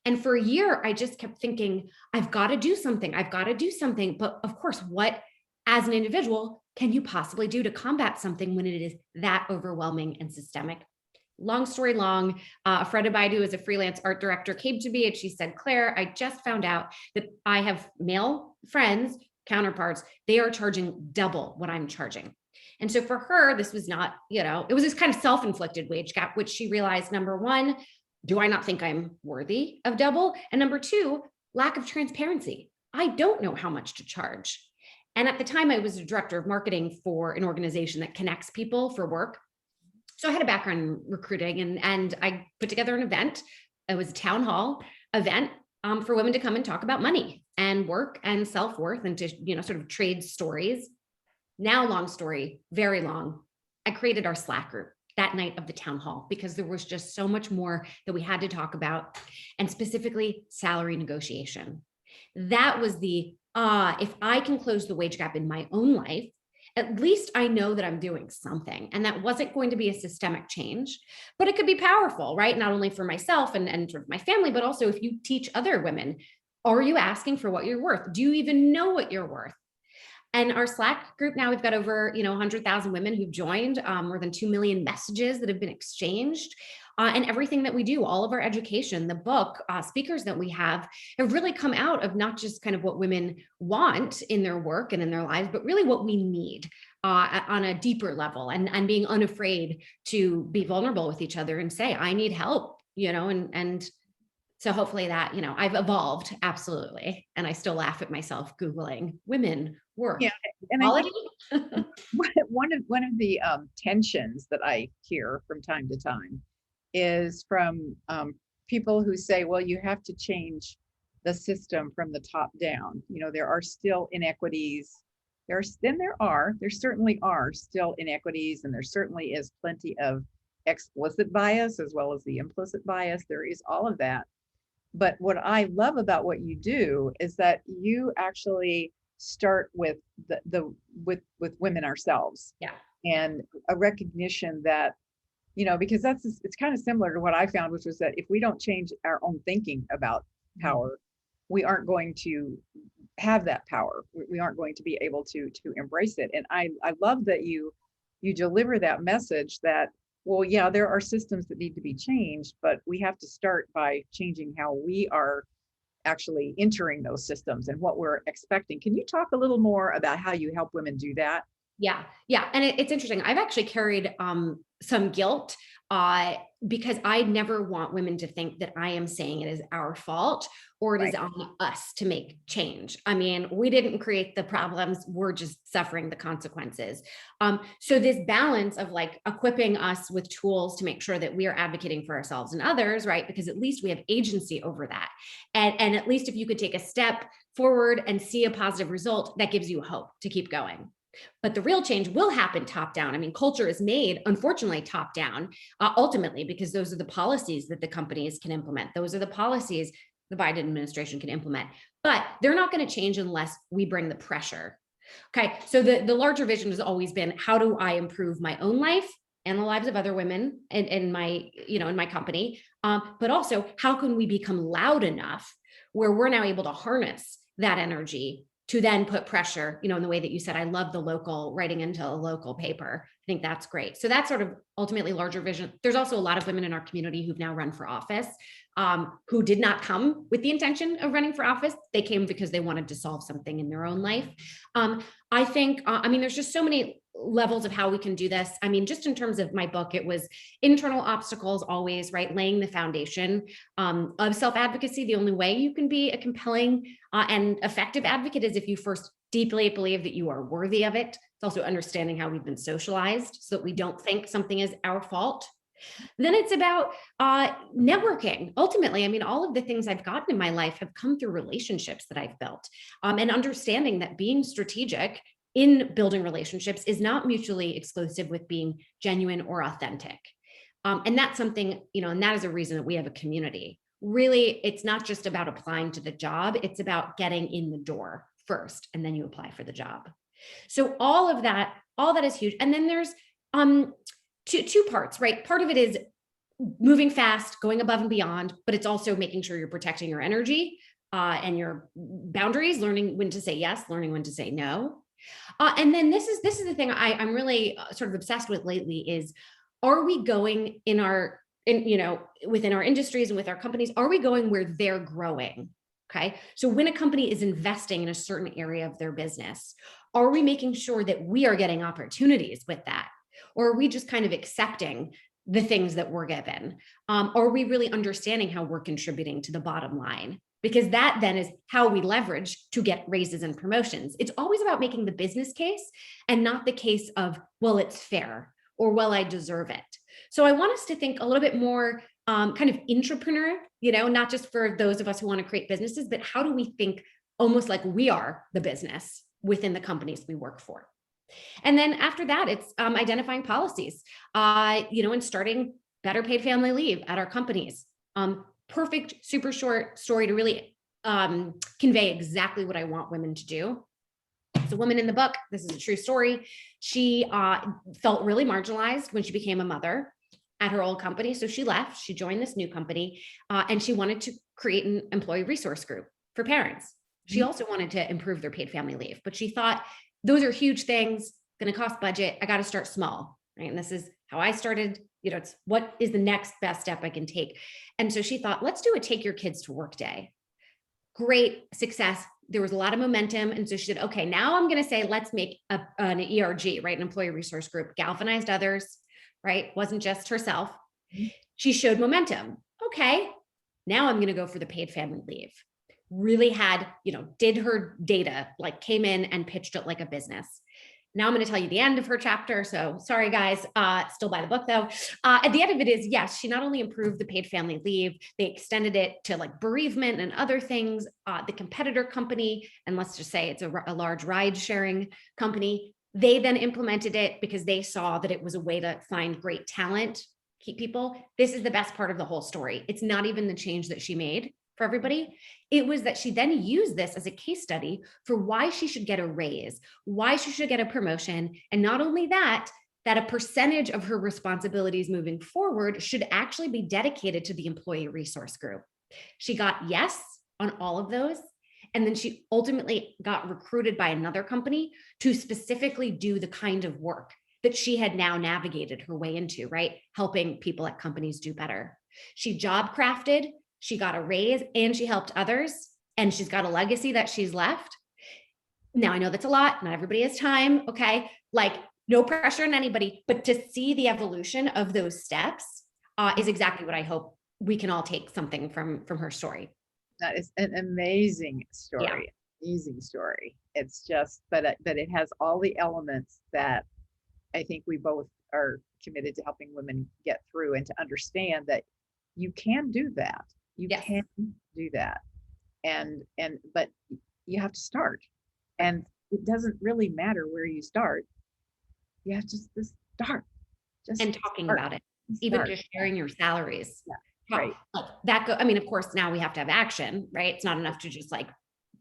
And for a year, I just kept thinking, I've got to do something. I've got to do something. But of course, what as an individual can you possibly do to combat something when it is that overwhelming and systemic? Long story long, Freda Baidu is a freelance art director, came to me and she said, Claire, I just found out that I have male friends, counterparts, they are charging double what I'm charging. And so for her, this was not, it was this kind of self-inflicted wage gap, which she realized, number one, do I not think I'm worthy of double? And number two, lack of transparency. I don't know how much to charge. And at the time I was a director of marketing for an organization that connects people for work. So I had a background in recruiting and I put together an event. It was a town hall event for women to come and talk about money and work and self-worth and to, sort of trade stories. Now, long story, very long. I created our Slack group that night of the town hall because there was just so much more that we had to talk about, and specifically salary negotiation. That was the, if I can close the wage gap in my own life, at least I know that I'm doing something. And that wasn't going to be a systemic change, but it could be powerful, right? Not only for myself and sort of my family, but also if you teach other women, are you asking for what you're worth? Do you even know what you're worth? And our Slack group now, we've got over 100,000 women who've joined, more than 2 million messages that have been exchanged. And everything that we do, all of our education, the book, speakers that we have really come out of not just kind of what women want in their work and in their lives, but really what we need on a deeper level, and being unafraid to be vulnerable with each other and say, I need help, and so hopefully that, I've evolved, absolutely. And I still laugh at myself Googling women work. Yeah, and quality. one of the tensions that I hear from time to time is from people who say, well, you have to change the system from the top down. There are still inequities. There certainly are still inequities, and there certainly is plenty of explicit bias as well as the implicit bias. There is all of that. But what I love about what you do is that you actually start with with women ourselves. Yeah. And a recognition that, because it's kind of similar to what I found, which was that if we don't change our own thinking about power, we aren't going to have that power. We aren't going to be able to embrace it. And I love that you deliver that message that, well, yeah, there are systems that need to be changed, but we have to start by changing how we are actually entering those systems and what we're expecting. Can you talk a little more about how you help women do that? Yeah. Yeah. And it's interesting. I've actually carried some guilt because I never want women to think that I am saying it is our fault or it is Right. on us to make change. I mean, we didn't create the problems. We're just suffering the consequences. So this balance of like equipping us with tools to make sure that we are advocating for ourselves and others, right? Because at least we have agency over that. And at least if you could take a step forward and see a positive result, that gives you hope to keep going. But the real change will happen top down. I mean, culture is made, unfortunately, top down, ultimately, because those are the policies that the companies can implement. Those are the policies the Biden administration can implement. But they're not going to change unless we bring the pressure. Okay. So the larger vision has always been, how do I improve my own life and the lives of other women in my, in my company? But also, how can we become loud enough where we're now able to harness that energy to then put pressure, in the way that you said. I love the local, writing into a local paper. I think that's great. So that's sort of ultimately larger vision. There's also a lot of women in our community who've now run for office, who did not come with the intention of running for office. They came because they wanted to solve something in their own life. I think, there's just so many levels of how we can do this. I mean, just in terms of my book, it was internal obstacles always, right? Laying the foundation of self-advocacy. The only way you can be a compelling and effective advocate is if you first deeply believe that you are worthy of it. It's also understanding how we've been socialized so that we don't think something is our fault. Then it's about networking. Ultimately, I mean, all of the things I've gotten in my life have come through relationships that I've built, and understanding that being strategic in building relationships is not mutually exclusive with being genuine or authentic. And that's something, and that is a reason that we have a community. Really, it's not just about applying to the job, it's about getting in the door first, and then you apply for the job. So all that is huge. And then there's two parts, right? Part of it is moving fast, going above and beyond, but it's also making sure you're protecting your energy and your boundaries, learning when to say yes, learning when to say no. And then this is the thing I'm really sort of obsessed with lately is, are we going within our industries and with our companies, are we going where they're growing? Okay. So when a company is investing in a certain area of their business, are we making sure that we are getting opportunities with that? Or are we just kind of accepting the things that we're given? Are we really understanding how we're contributing to the bottom line? Because that then is how we leverage to get raises and promotions. It's always about making the business case and not the case of, well, it's fair or, well, I deserve it. So I want us to think a little bit more kind of intrapreneur, not just for those of us who want to create businesses, but how do we think almost like we are the business within the companies we work for? And then after that, it's identifying policies, and starting better paid family leave at our companies. Perfect, super short story to really convey exactly what I want women to do. It's a woman in the book. This is a true story. She felt really marginalized when she became a mother at her old company. So she left, she joined this new company, and she wanted to create an employee resource group for parents. She also wanted to improve their paid family leave, but she thought, those are huge things, going to cost budget. I got to start small, right? And this is how I started. It's what is the next best step I can take. And so she thought, let's do a take your kids to work day. Great success. There was a lot of momentum. And so she said, okay, now I'm going to say, let's make an ERG, right? An employee resource group, galvanized others, right? Wasn't just herself. She showed momentum. Okay, now I'm going to go for the paid family leave. Really had, did her data, like came in and pitched it like a business. Now I'm going to tell you the end of her chapter. So sorry, guys, still buy the book though. At the end of it is, yes, she not only improved the paid family leave, they extended it to like bereavement and other things. The competitor company, and let's just say it's a large ride sharing company, they then implemented it because they saw that it was a way to find great talent, keep people. This is the best part of the whole story. It's not even the change that she made for everybody. It was that she then used this as a case study for why she should get a raise, why she should get a promotion. And not only that, that a percentage of her responsibilities moving forward should actually be dedicated to the employee resource group. She got yes on all of those. And then she ultimately got recruited by another company to specifically do the kind of work that she had now navigated her way into, right? Helping people at companies do better. She job crafted, she got a raise, and she helped others, and she's got a legacy that she's left. Now, I know that's a lot. Not everybody has time. Okay. Like, no pressure on anybody, but to see the evolution of those steps is exactly what I hope we can all take something from her story. That is an amazing story. Yeah. Amazing story. It's just, but it has all the elements that I think we both are committed to helping women get through, and to understand that you can do that. You Yes. can do that. But you have to start. And it doesn't really matter where you start. You have to just start. And talking about it, even just sharing your salaries. Yeah, right. I mean, of course, now we have to have action, right? It's not enough to just like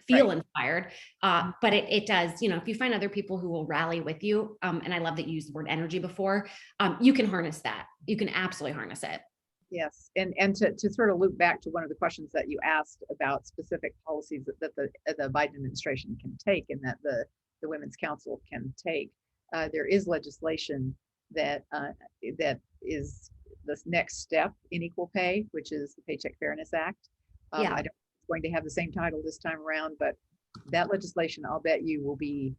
feel inspired. But it does, if you find other people who will rally with you, and I love that you used the word energy before, you can harness that. You can absolutely harness it. Yes. And to sort of loop back to one of the questions that you asked about specific policies that the Biden administration can take, and that the Women's Council can take, there is legislation that is this next step in equal pay, which is the Paycheck Fairness Act. I don't know if it's going to have the same title this time around, but that legislation, I'll bet you, will be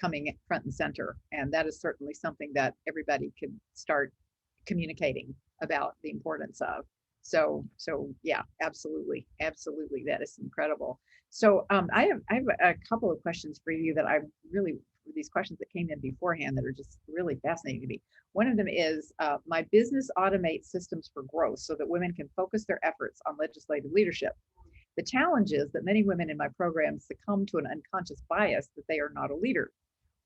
coming front and center. And that is certainly something that everybody could start communicating about the importance of. So yeah, absolutely. That is incredible. So I have a couple of questions for you that I really, these questions that came in beforehand that are just really fascinating to me. One of them is, my business automates systems for growth so that women can focus their efforts on legislative leadership. The challenge is that many women in my program succumb to an unconscious bias that they are not a leader.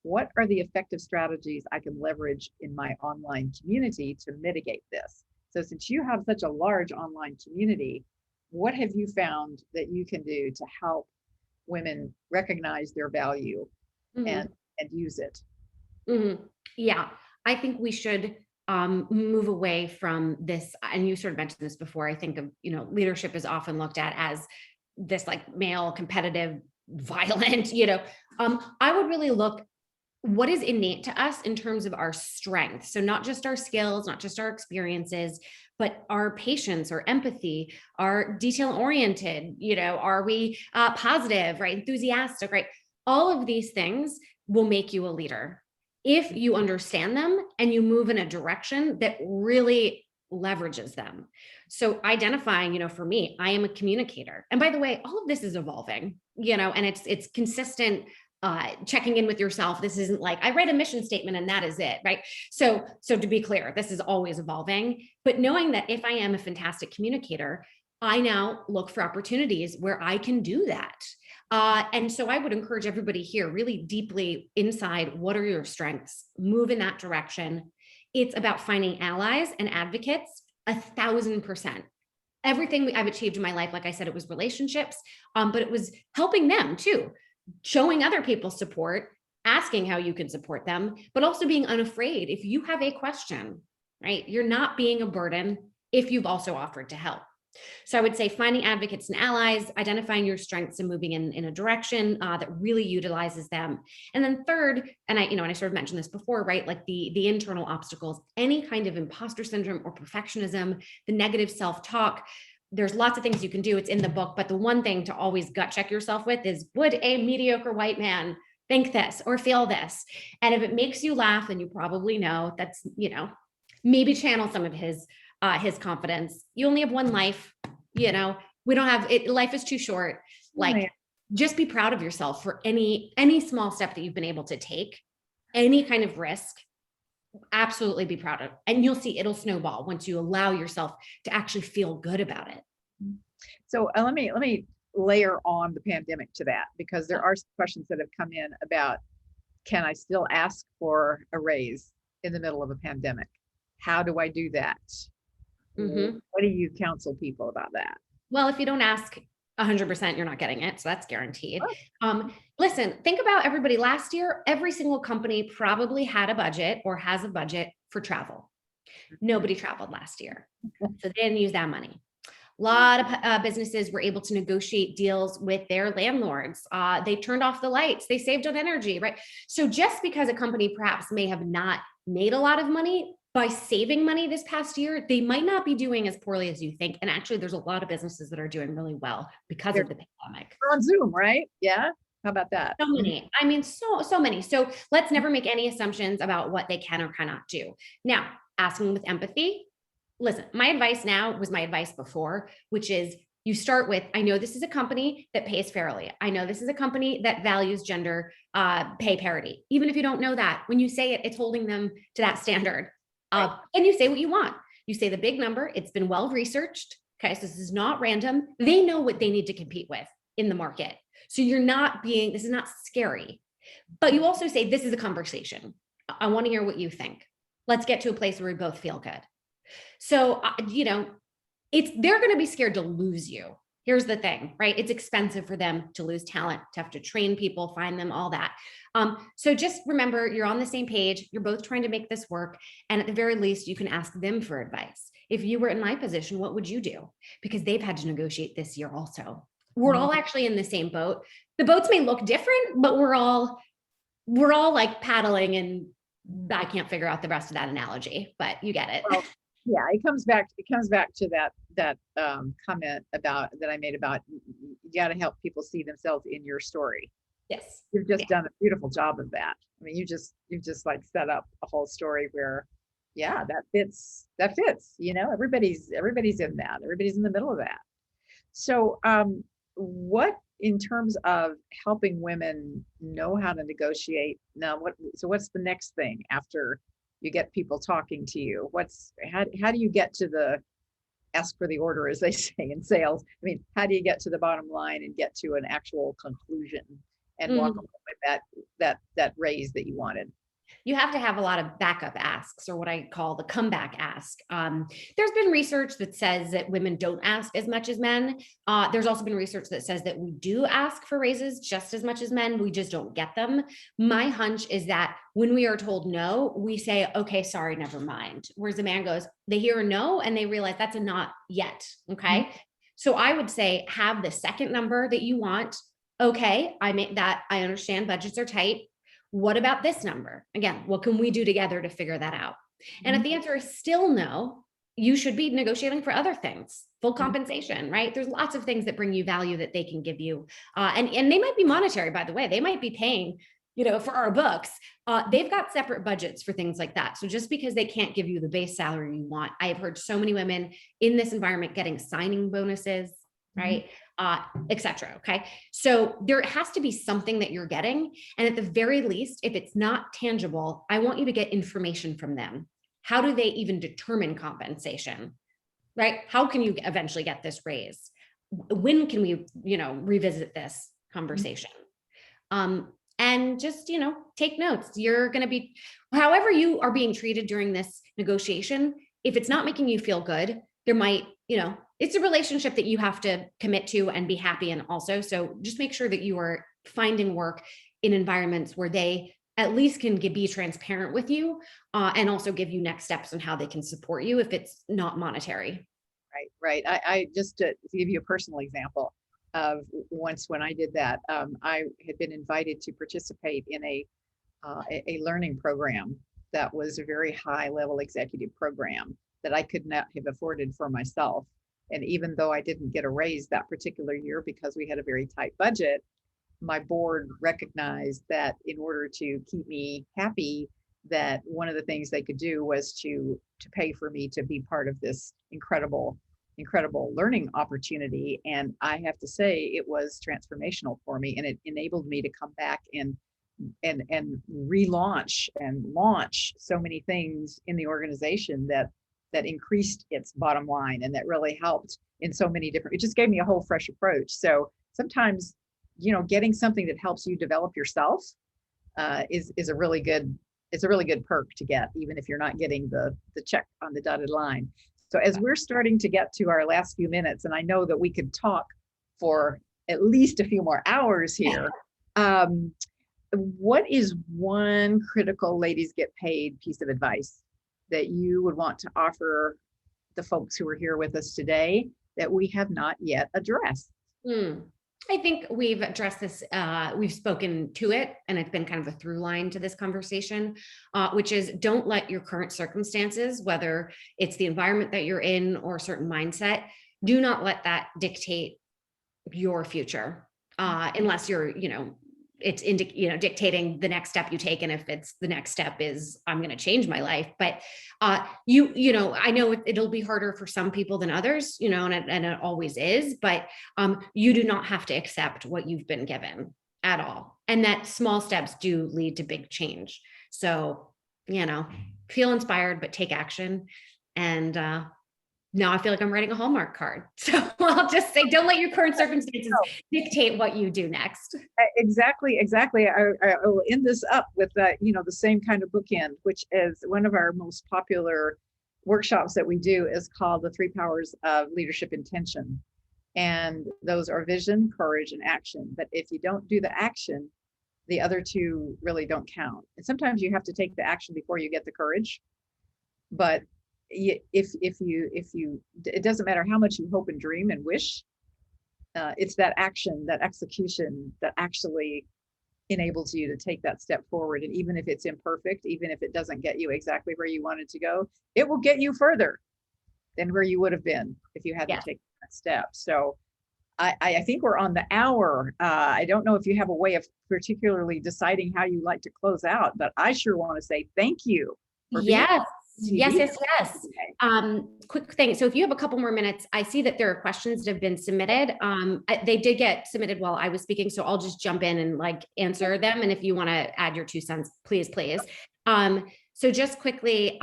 What are the effective strategies I can leverage in my online community to mitigate this? So since you have such a large online community, what have you found that you can do to help women recognize their value and use it? Yeah, I think we should move away from this. And you sort of mentioned this before. I think of, leadership is often looked at as this like male, competitive, violent, I would really look what is innate to us in terms of our strengths. So not just our skills, not just our experiences, but our patience or empathy, our detail oriented, are we positive, right? Enthusiastic, right? All of these things will make you a leader if you understand them and you move in a direction that really leverages them. So identifying, for me, I am a communicator. And by the way, all of this is evolving, and it's consistent checking in with yourself. This isn't like I write a mission statement and that is it, right? So to be clear, this is always evolving, but knowing that if I am a fantastic communicator, I now look for opportunities where I can do that. And so I would encourage everybody here really deeply inside, what are your strengths? Move in that direction. It's about finding allies and advocates 1,000%. Everything I've achieved in my life, like I said, it was relationships, but it was helping them too. Showing other people support, asking how you can support them, but also being unafraid. If you have a question, right, you're not being a burden if you've also offered to help. So I would say finding advocates and allies, identifying your strengths and moving in a direction that really utilizes them. And then third, and I sort of mentioned this before, right? Like the internal obstacles, any kind of imposter syndrome or perfectionism, the negative self-talk. There's lots of things you can do. It's in the book, but the one thing to always gut check yourself with is, would a mediocre white man think this or feel this? And if it makes you laugh, then you probably know that's, maybe channel some of his confidence. You only have one life, we don't have it. Life is too short. Like, just be proud of yourself for any small step that you've been able to take, any kind of risk. Absolutely be proud of, and you'll see it'll snowball once you allow yourself to actually feel good about it. So let me layer on the pandemic to that, because there are some questions that have come in about, can I still ask for a raise in the middle of a pandemic? How do I do that? What do you counsel people about that? Well, if you don't ask 100%, you're not getting it. So that's guaranteed. Listen, think about everybody last year. Every single company probably had a budget or has a budget for travel. Nobody traveled last year. So they didn't use that money. A lot of businesses were able to negotiate deals with their landlords. They turned off the lights. They saved on energy, right? So just because a company perhaps may have not made a lot of money, by saving money this past year, they might not be doing as poorly as you think. And actually, there's a lot of businesses that are doing really well because of the pandemic. We're on Zoom, right? Yeah. How about that? So many. I mean, so many. So let's never make any assumptions about what they can or cannot do. Now, asking with empathy. Listen, my advice now was my advice before, which is you start with, I know this is a company that pays fairly. I know this is a company that values gender pay parity. Even if you don't know that, when you say it, it's holding them to that standard. Right. And you say what you want. You say the big number. It's been well researched. Okay, so this is not random. They know what they need to compete with in the market. So you're not being, this is not scary, but you also say, this is a conversation. I want to hear what you think. Let's get to a place where we both feel good. So, they're going to be scared to lose you. Here's the thing, right? It's expensive for them to lose talent, to have to train people, find them, all that. So just remember, you're on the same page. You're both trying to make this work. And at the very least, you can ask them for advice. If you were in my position, what would you do? Because they've had to negotiate this year also. We're all actually in the same boat. The boats may look different, but we're all like paddling, and I can't figure out the rest of that analogy, but you get it. Well, yeah, it comes back to that comment that I made about you got to help people see themselves in your story. Yes. You've just done a beautiful job of that. I mean, you've just like set up a whole story where, yeah, that fits, everybody's in that. Everybody's in the middle of that. So, what, in terms of helping women know how to negotiate now, what's the next thing after you get people talking to you? How do you get to the ask for the order, as they say in sales? I mean, how do you get to the bottom line and get to an actual conclusion and walk away with that raise that you wanted? You have to have a lot of backup asks, or what I call the comeback ask. There's been research that says that women don't ask as much as men. There's also been research that says that we do ask for raises just as much as men. We just don't get them. My hunch is that when we are told no, we say, okay, sorry, never mind. Whereas the man goes, they hear a no and they realize that's a not yet. Okay. Mm-hmm. So I would say have the second number that you want. Okay, I make that. I understand budgets are tight. What about this number? Again, what can we do together to figure that out? And if the answer is still no, you should be negotiating for other things, full compensation, right? There's lots of things that bring you value that they can give you. And they might be monetary, by the way. They might be paying, for our books. They've got separate budgets for things like that. So just because they can't give you the base salary you want, I have heard so many women in this environment getting signing bonuses, right? Et cetera. Okay. So there has to be something that you're getting. And at the very least, if it's not tangible, I want you to get information from them. How do they even determine compensation, right? How can you eventually get this raise? When can we, revisit this conversation? And just, take notes. You're going to be, however you are being treated during this negotiation, if it's not making you feel good, there might, it's a relationship that you have to commit to and be happy in also. So just make sure that you are finding work in environments where they at least can be transparent with you and also give you next steps on how they can support you if it's not monetary. Right. I just to give you a personal example of once when I did that, I had been invited to participate in a learning program that was a very high level executive program that I could not have afforded for myself. And even though I didn't get a raise that particular year because we had a very tight budget, my board recognized that in order to keep me happy, that one of the things they could do was to pay for me to be part of this incredible learning opportunity. And I have to say it was transformational for me, and it enabled me to come back and relaunch and launch so many things in the organization that increased its bottom line, and that really helped in so many different, it just gave me a whole fresh approach. So sometimes, getting something that helps you develop yourself is a really good perk to get, even if you're not getting the check on the dotted line. So as we're starting to get to our last few minutes, and I know that we could talk for at least a few more hours here, what is one critical ladies get paid piece of advice that you would want to offer the folks who are here with us today that we have not yet addressed? I think we've addressed this, we've spoken to it, and it's been kind of a through line to this conversation, which is don't let your current circumstances, whether it's the environment that you're in or a certain mindset, do not let that dictate your future, unless you're, it's dictating the next step you take. And if it's the next step is I'm going to change my life, but I know it'll be harder for some people than others, and it always is, but you do not have to accept what you've been given at all. And that small steps do lead to big change. So, feel inspired, but take action. And now I feel like I'm writing a Hallmark card. So I'll just say, don't let your current circumstances dictate what you do next. Exactly. I will end this up with the same kind of bookend, which is one of our most popular workshops that we do is called the 3 Powers of Leadership Intention. And those are vision, courage, and action. But if you don't do the action, the other 2 really don't count. And sometimes you have to take the action before you get the courage. But if you it doesn't matter how much you hope and dream and wish, it's that action, that execution that actually enables you to take that step forward. And even if it's imperfect, even if it doesn't get you exactly where you wanted to go, it will get you further than where you would have been if you hadn't taken that step. So I think we're on the hour. I don't know if you have a way of particularly deciding how you like to close out, but I sure want to say thank you. Yes. Quick thing. So if you have a couple more minutes, I see that there are questions that have been submitted. They did get submitted while I was speaking, so I'll just jump in and answer them. And if you want to add your 2 cents, please. So just quickly,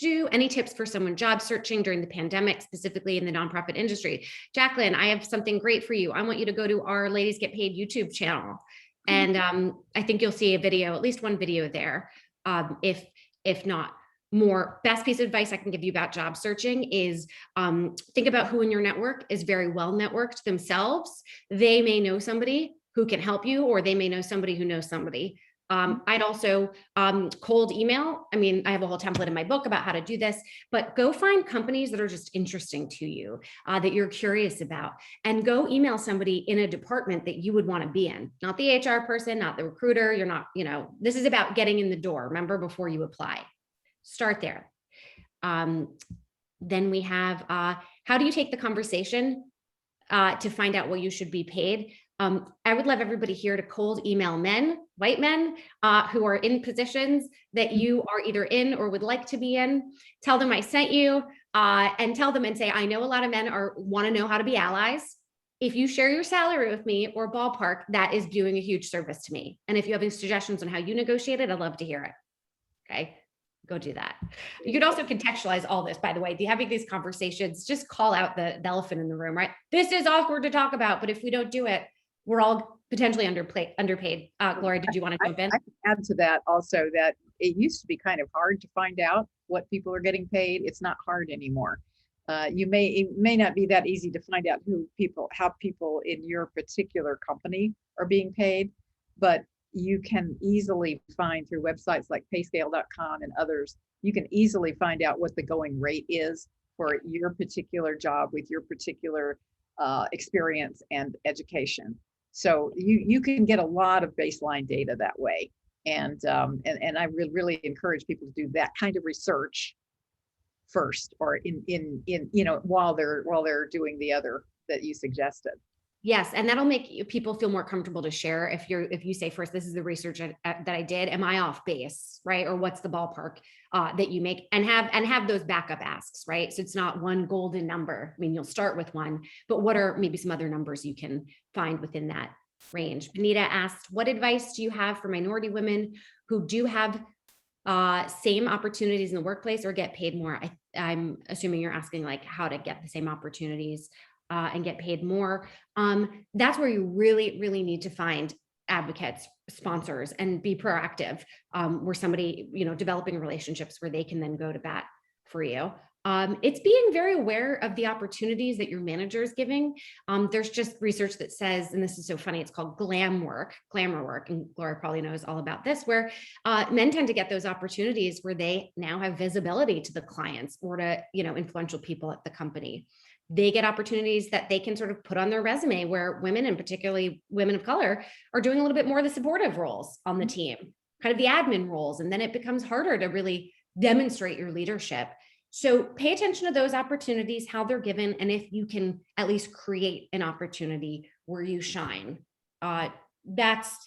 do any tips for someone job searching during the pandemic, specifically in the nonprofit industry? Jacqueline, I have something great for you. I want you to go to our Ladies Get Paid YouTube channel. And I think you'll see a video, at least one video there. If not more. Best piece of advice I can give you about job searching is think about who in your network is very well networked themselves. They may know somebody who can help you, or they may know somebody who knows somebody. I'd also cold email. I mean, I have a whole template in my book about how to do this, but go find companies that are just interesting to you, that you're curious about, and go email somebody in a department that you would want to be in, not the HR person, not the recruiter. You're not, this is about getting in the door. Remember, before you apply, start there. Then we have, how do you take the conversation to find out what you should be paid? I would love everybody here to cold email men, white men, who are in positions that you are either in or would like to be in. Tell them I sent you, and tell them and say, I know a lot of men want to know how to be allies. If you share your salary with me or ballpark, that is doing a huge service to me. And if you have any suggestions on how you negotiate it, I'd love to hear it. Okay. Go do that. You could also contextualize all this, by the way. Having these conversations, just call out the elephant in the room, right? This is awkward to talk about, but if we don't do it, we're all potentially underpaid. Gloria, did you want to jump in? I can add to that also that it used to be kind of hard to find out what people are getting paid. It's not hard anymore. It may not be that easy to find out how people in your particular company are being paid, but you can easily find through websites like payscale.com and others, you can easily find out what the going rate is for your particular job with your particular experience and education. So you can get a lot of baseline data that way. And I really encourage people to do that kind of research first, or while they're doing the other that you suggested. Yes, and that'll make people feel more comfortable to share. If you say first, this is the research that I did. Am I off base, right? Or what's the ballpark that you make, and have those backup asks, right? So it's not one golden number. I mean, you'll start with one, but what are maybe some other numbers you can find within that range? Benita asked, what advice do you have for minority women who do have same opportunities in the workplace or get paid more? I'm assuming you're asking like how to get the same opportunities and get paid more. That's where you really, really need to find advocates, sponsors, and be proactive. Where somebody, developing relationships where they can then go to bat for you. It's being very aware of the opportunities that your manager is giving. There's just research that says, and this is so funny, it's called glamour work, and Gloria probably knows all about this, where men tend to get those opportunities where they now have visibility to the clients or to, influential people at the company. They get opportunities that they can sort of put on their resume, where women, and particularly women of color, are doing a little bit more of the supportive roles on the team, kind of the admin roles. And then it becomes harder to really demonstrate your leadership. So pay attention to those opportunities, how they're given, and if you can at least create an opportunity where you shine. that's,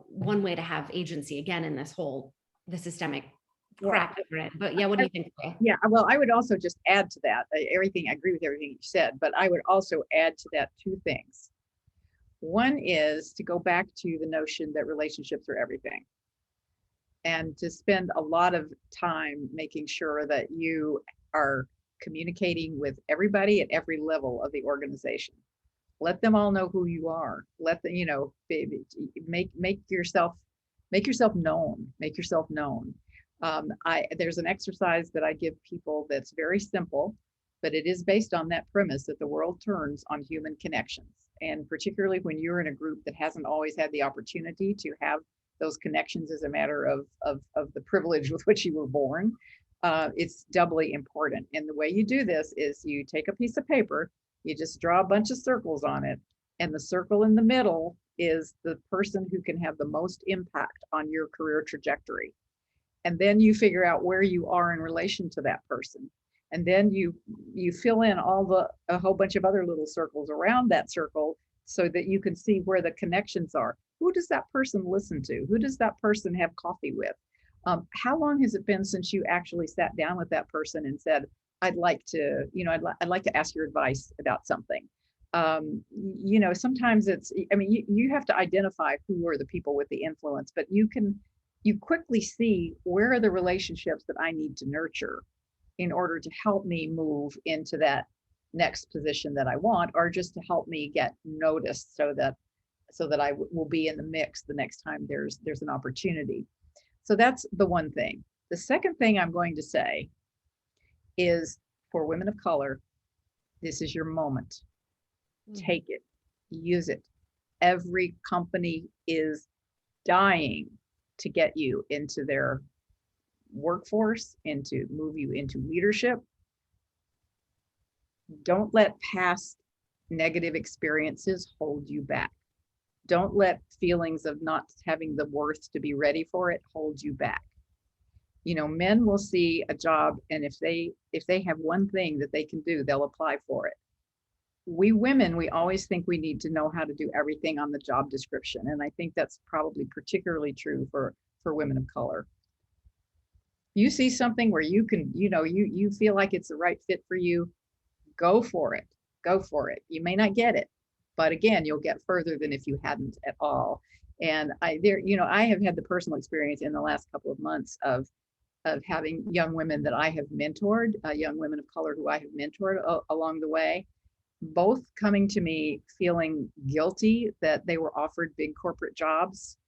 one way to have agency again in the systemic crap that we're in. But yeah, what do you think, Claire? Yeah, well, I would also just add to that, I agree with everything you said, but I would also add to that two things. One is to go back to the notion that relationships are everything, and to spend a lot of time making sure that you are communicating with everybody at every level of the organization. Let them all know who you are. Let them, make yourself known. Make yourself known. There's an exercise that I give people that's very simple, but it is based on that premise that the world turns on human connections. And particularly when you're in a group that hasn't always had the opportunity to have those connections as a matter of the privilege with which you were born, it's doubly important. And the way you do this is you take a piece of paper, you just draw a bunch of circles on it, and the circle in the middle is the person who can have the most impact on your career trajectory. And then you figure out where you are in relation to that person. And then you fill in a whole bunch of other little circles around that circle so that you can see where the connections are. Who does that person listen to? Who does that person have coffee with? How long has it been since you actually sat down with that person and said, I'd like to ask your advice about something. Sometimes you have to identify who are the people with the influence, but you quickly see where are the relationships that I need to nurture in order to help me move into that next position that I want, or just to help me get noticed so that I will be in the mix the next time there's an opportunity. So that's the one thing. The second thing I'm going to say is, for women of color, this is your moment. Take it, use it. Every company is dying to get you into their workforce and to move you into leadership. Don't let past negative experiences hold you back. Don't let feelings of not having the worth to be ready for it hold you back. Men will see a job, and if they have one thing that they can do, they'll apply for it. We women, we always think we need to know how to do everything on the job description. And I think that's probably particularly true for women of color. You see something where you can, you feel like it's the right fit for you, go for it. Go for it. You may not get it, but again, you'll get further than if you hadn't at all. And I have had the personal experience in the last couple of months of having young women that I have mentored, young women of color who I have mentored along the way, both coming to me feeling guilty that they were offered big corporate jobs,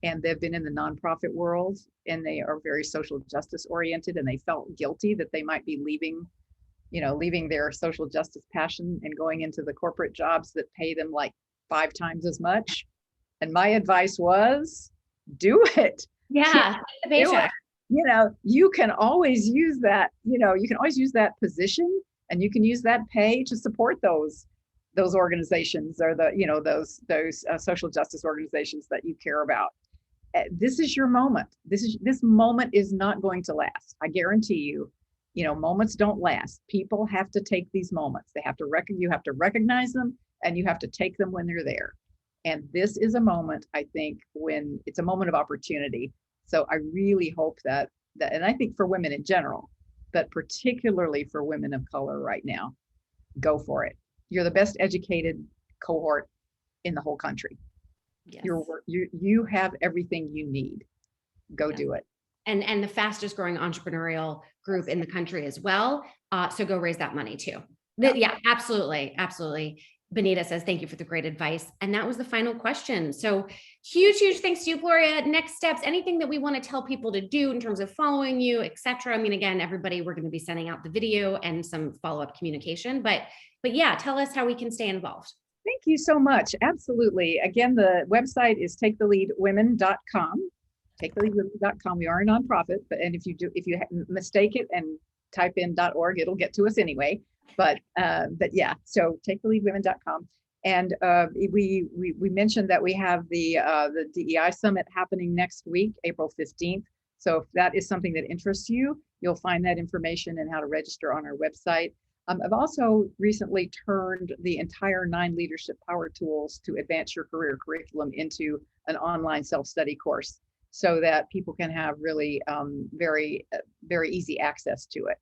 and they've been in the nonprofit world, and they are very social justice oriented, and they felt guilty that they might be leaving their social justice passion and going into the corporate jobs that pay them like 5 times as much. And my advice was, do it. Yeah, the paycheck. You can always use that, position, and you can use that pay to support those organizations, or those social justice organizations that you care about. This is your moment. This moment is not going to last. I guarantee you. Moments don't last. People have to take these moments. You have to recognize them, and you have to take them when they're there. And this is a moment, I think, when it's a moment of opportunity. So I really hope that, and I think for women in general, but particularly for women of color right now, go for it. You're the best educated cohort in the whole country. Yes. You have everything you need. Go do it. And the fastest growing entrepreneurial group in the country as well. So go raise that money too. Yeah, absolutely. Absolutely. Benita says, thank you for the great advice. And that was the final question. So huge thanks to you, Gloria. Next steps, anything that we want to tell people to do in terms of following you, et cetera. I mean, again, everybody, we're going to be sending out the video and some follow-up communication, but yeah, tell us how we can stay involved. Thank you so much. Absolutely. Again, the website is taketheleadwomen.com. Taketheleadwomen.com. We are a nonprofit, and if you mistake it and type in .org, it'll get to us anyway. But yeah, so taketheleadwomen.com. And we mentioned that we have the DEI Summit happening next week, April 15th. So if that is something that interests you, you'll find that information and how to register on our website. I've also recently turned the entire 9 leadership power tools to advance your career curriculum into an online self-study course so that people can have really very easy access to it.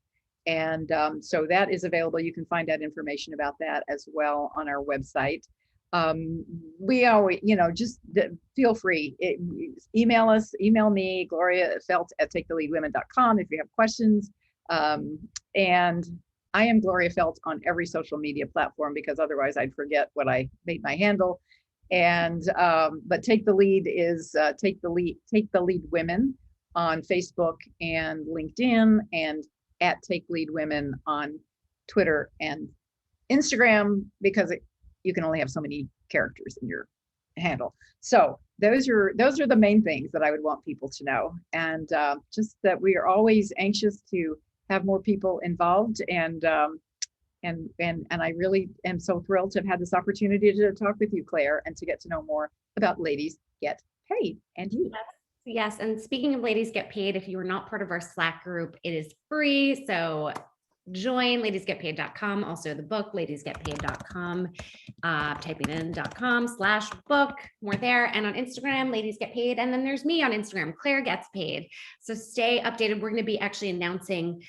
And so that is available. You can find out information about that as well on our website. We always, just feel free. Email us, email me, Gloria Feldt at taketheleadwomen.com if you have questions. And I am Gloria Feldt on every social media platform because otherwise I'd forget what I made my handle. And but Take the Lead is Take the Lead Women on Facebook and LinkedIn, and at Take Lead Women on Twitter and Instagram, because you can only have so many characters in your handle. So those are the main things that I would want people to know, and just that we are always anxious to have more people involved, and I really am so thrilled to have had this opportunity to talk with you, Claire, and to get to know more about Ladies Get Paid and you. Yes. And speaking of Ladies Get Paid, if you are not part of our Slack group, it is free. So join ladiesgetpaid.com. Also the book, ladiesgetpaid.com, typing in .com/book, more there. And on Instagram, Ladies Get Paid. And then there's me on Instagram, Claire Gets Paid. So stay updated. We're going to be actually announcing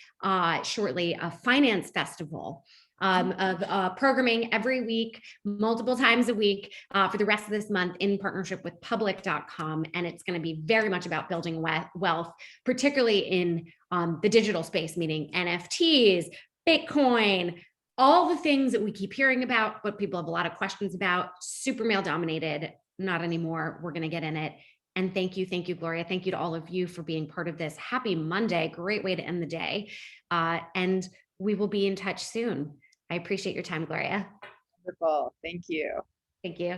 shortly a finance festival of programming every week, multiple times a week for the rest of this month in partnership with public.com. And it's going to be very much about building wealth, particularly in the digital space, meaning NFTs, Bitcoin, all the things that we keep hearing about, but people have a lot of questions about. Super male dominated, not anymore. We're going to get in it. And thank you, Gloria. Thank you to all of you for being part of this. Happy Monday. Great way to end the day. And we will be in touch soon. I appreciate your time, Gloria. Wonderful. Thank you. Thank you.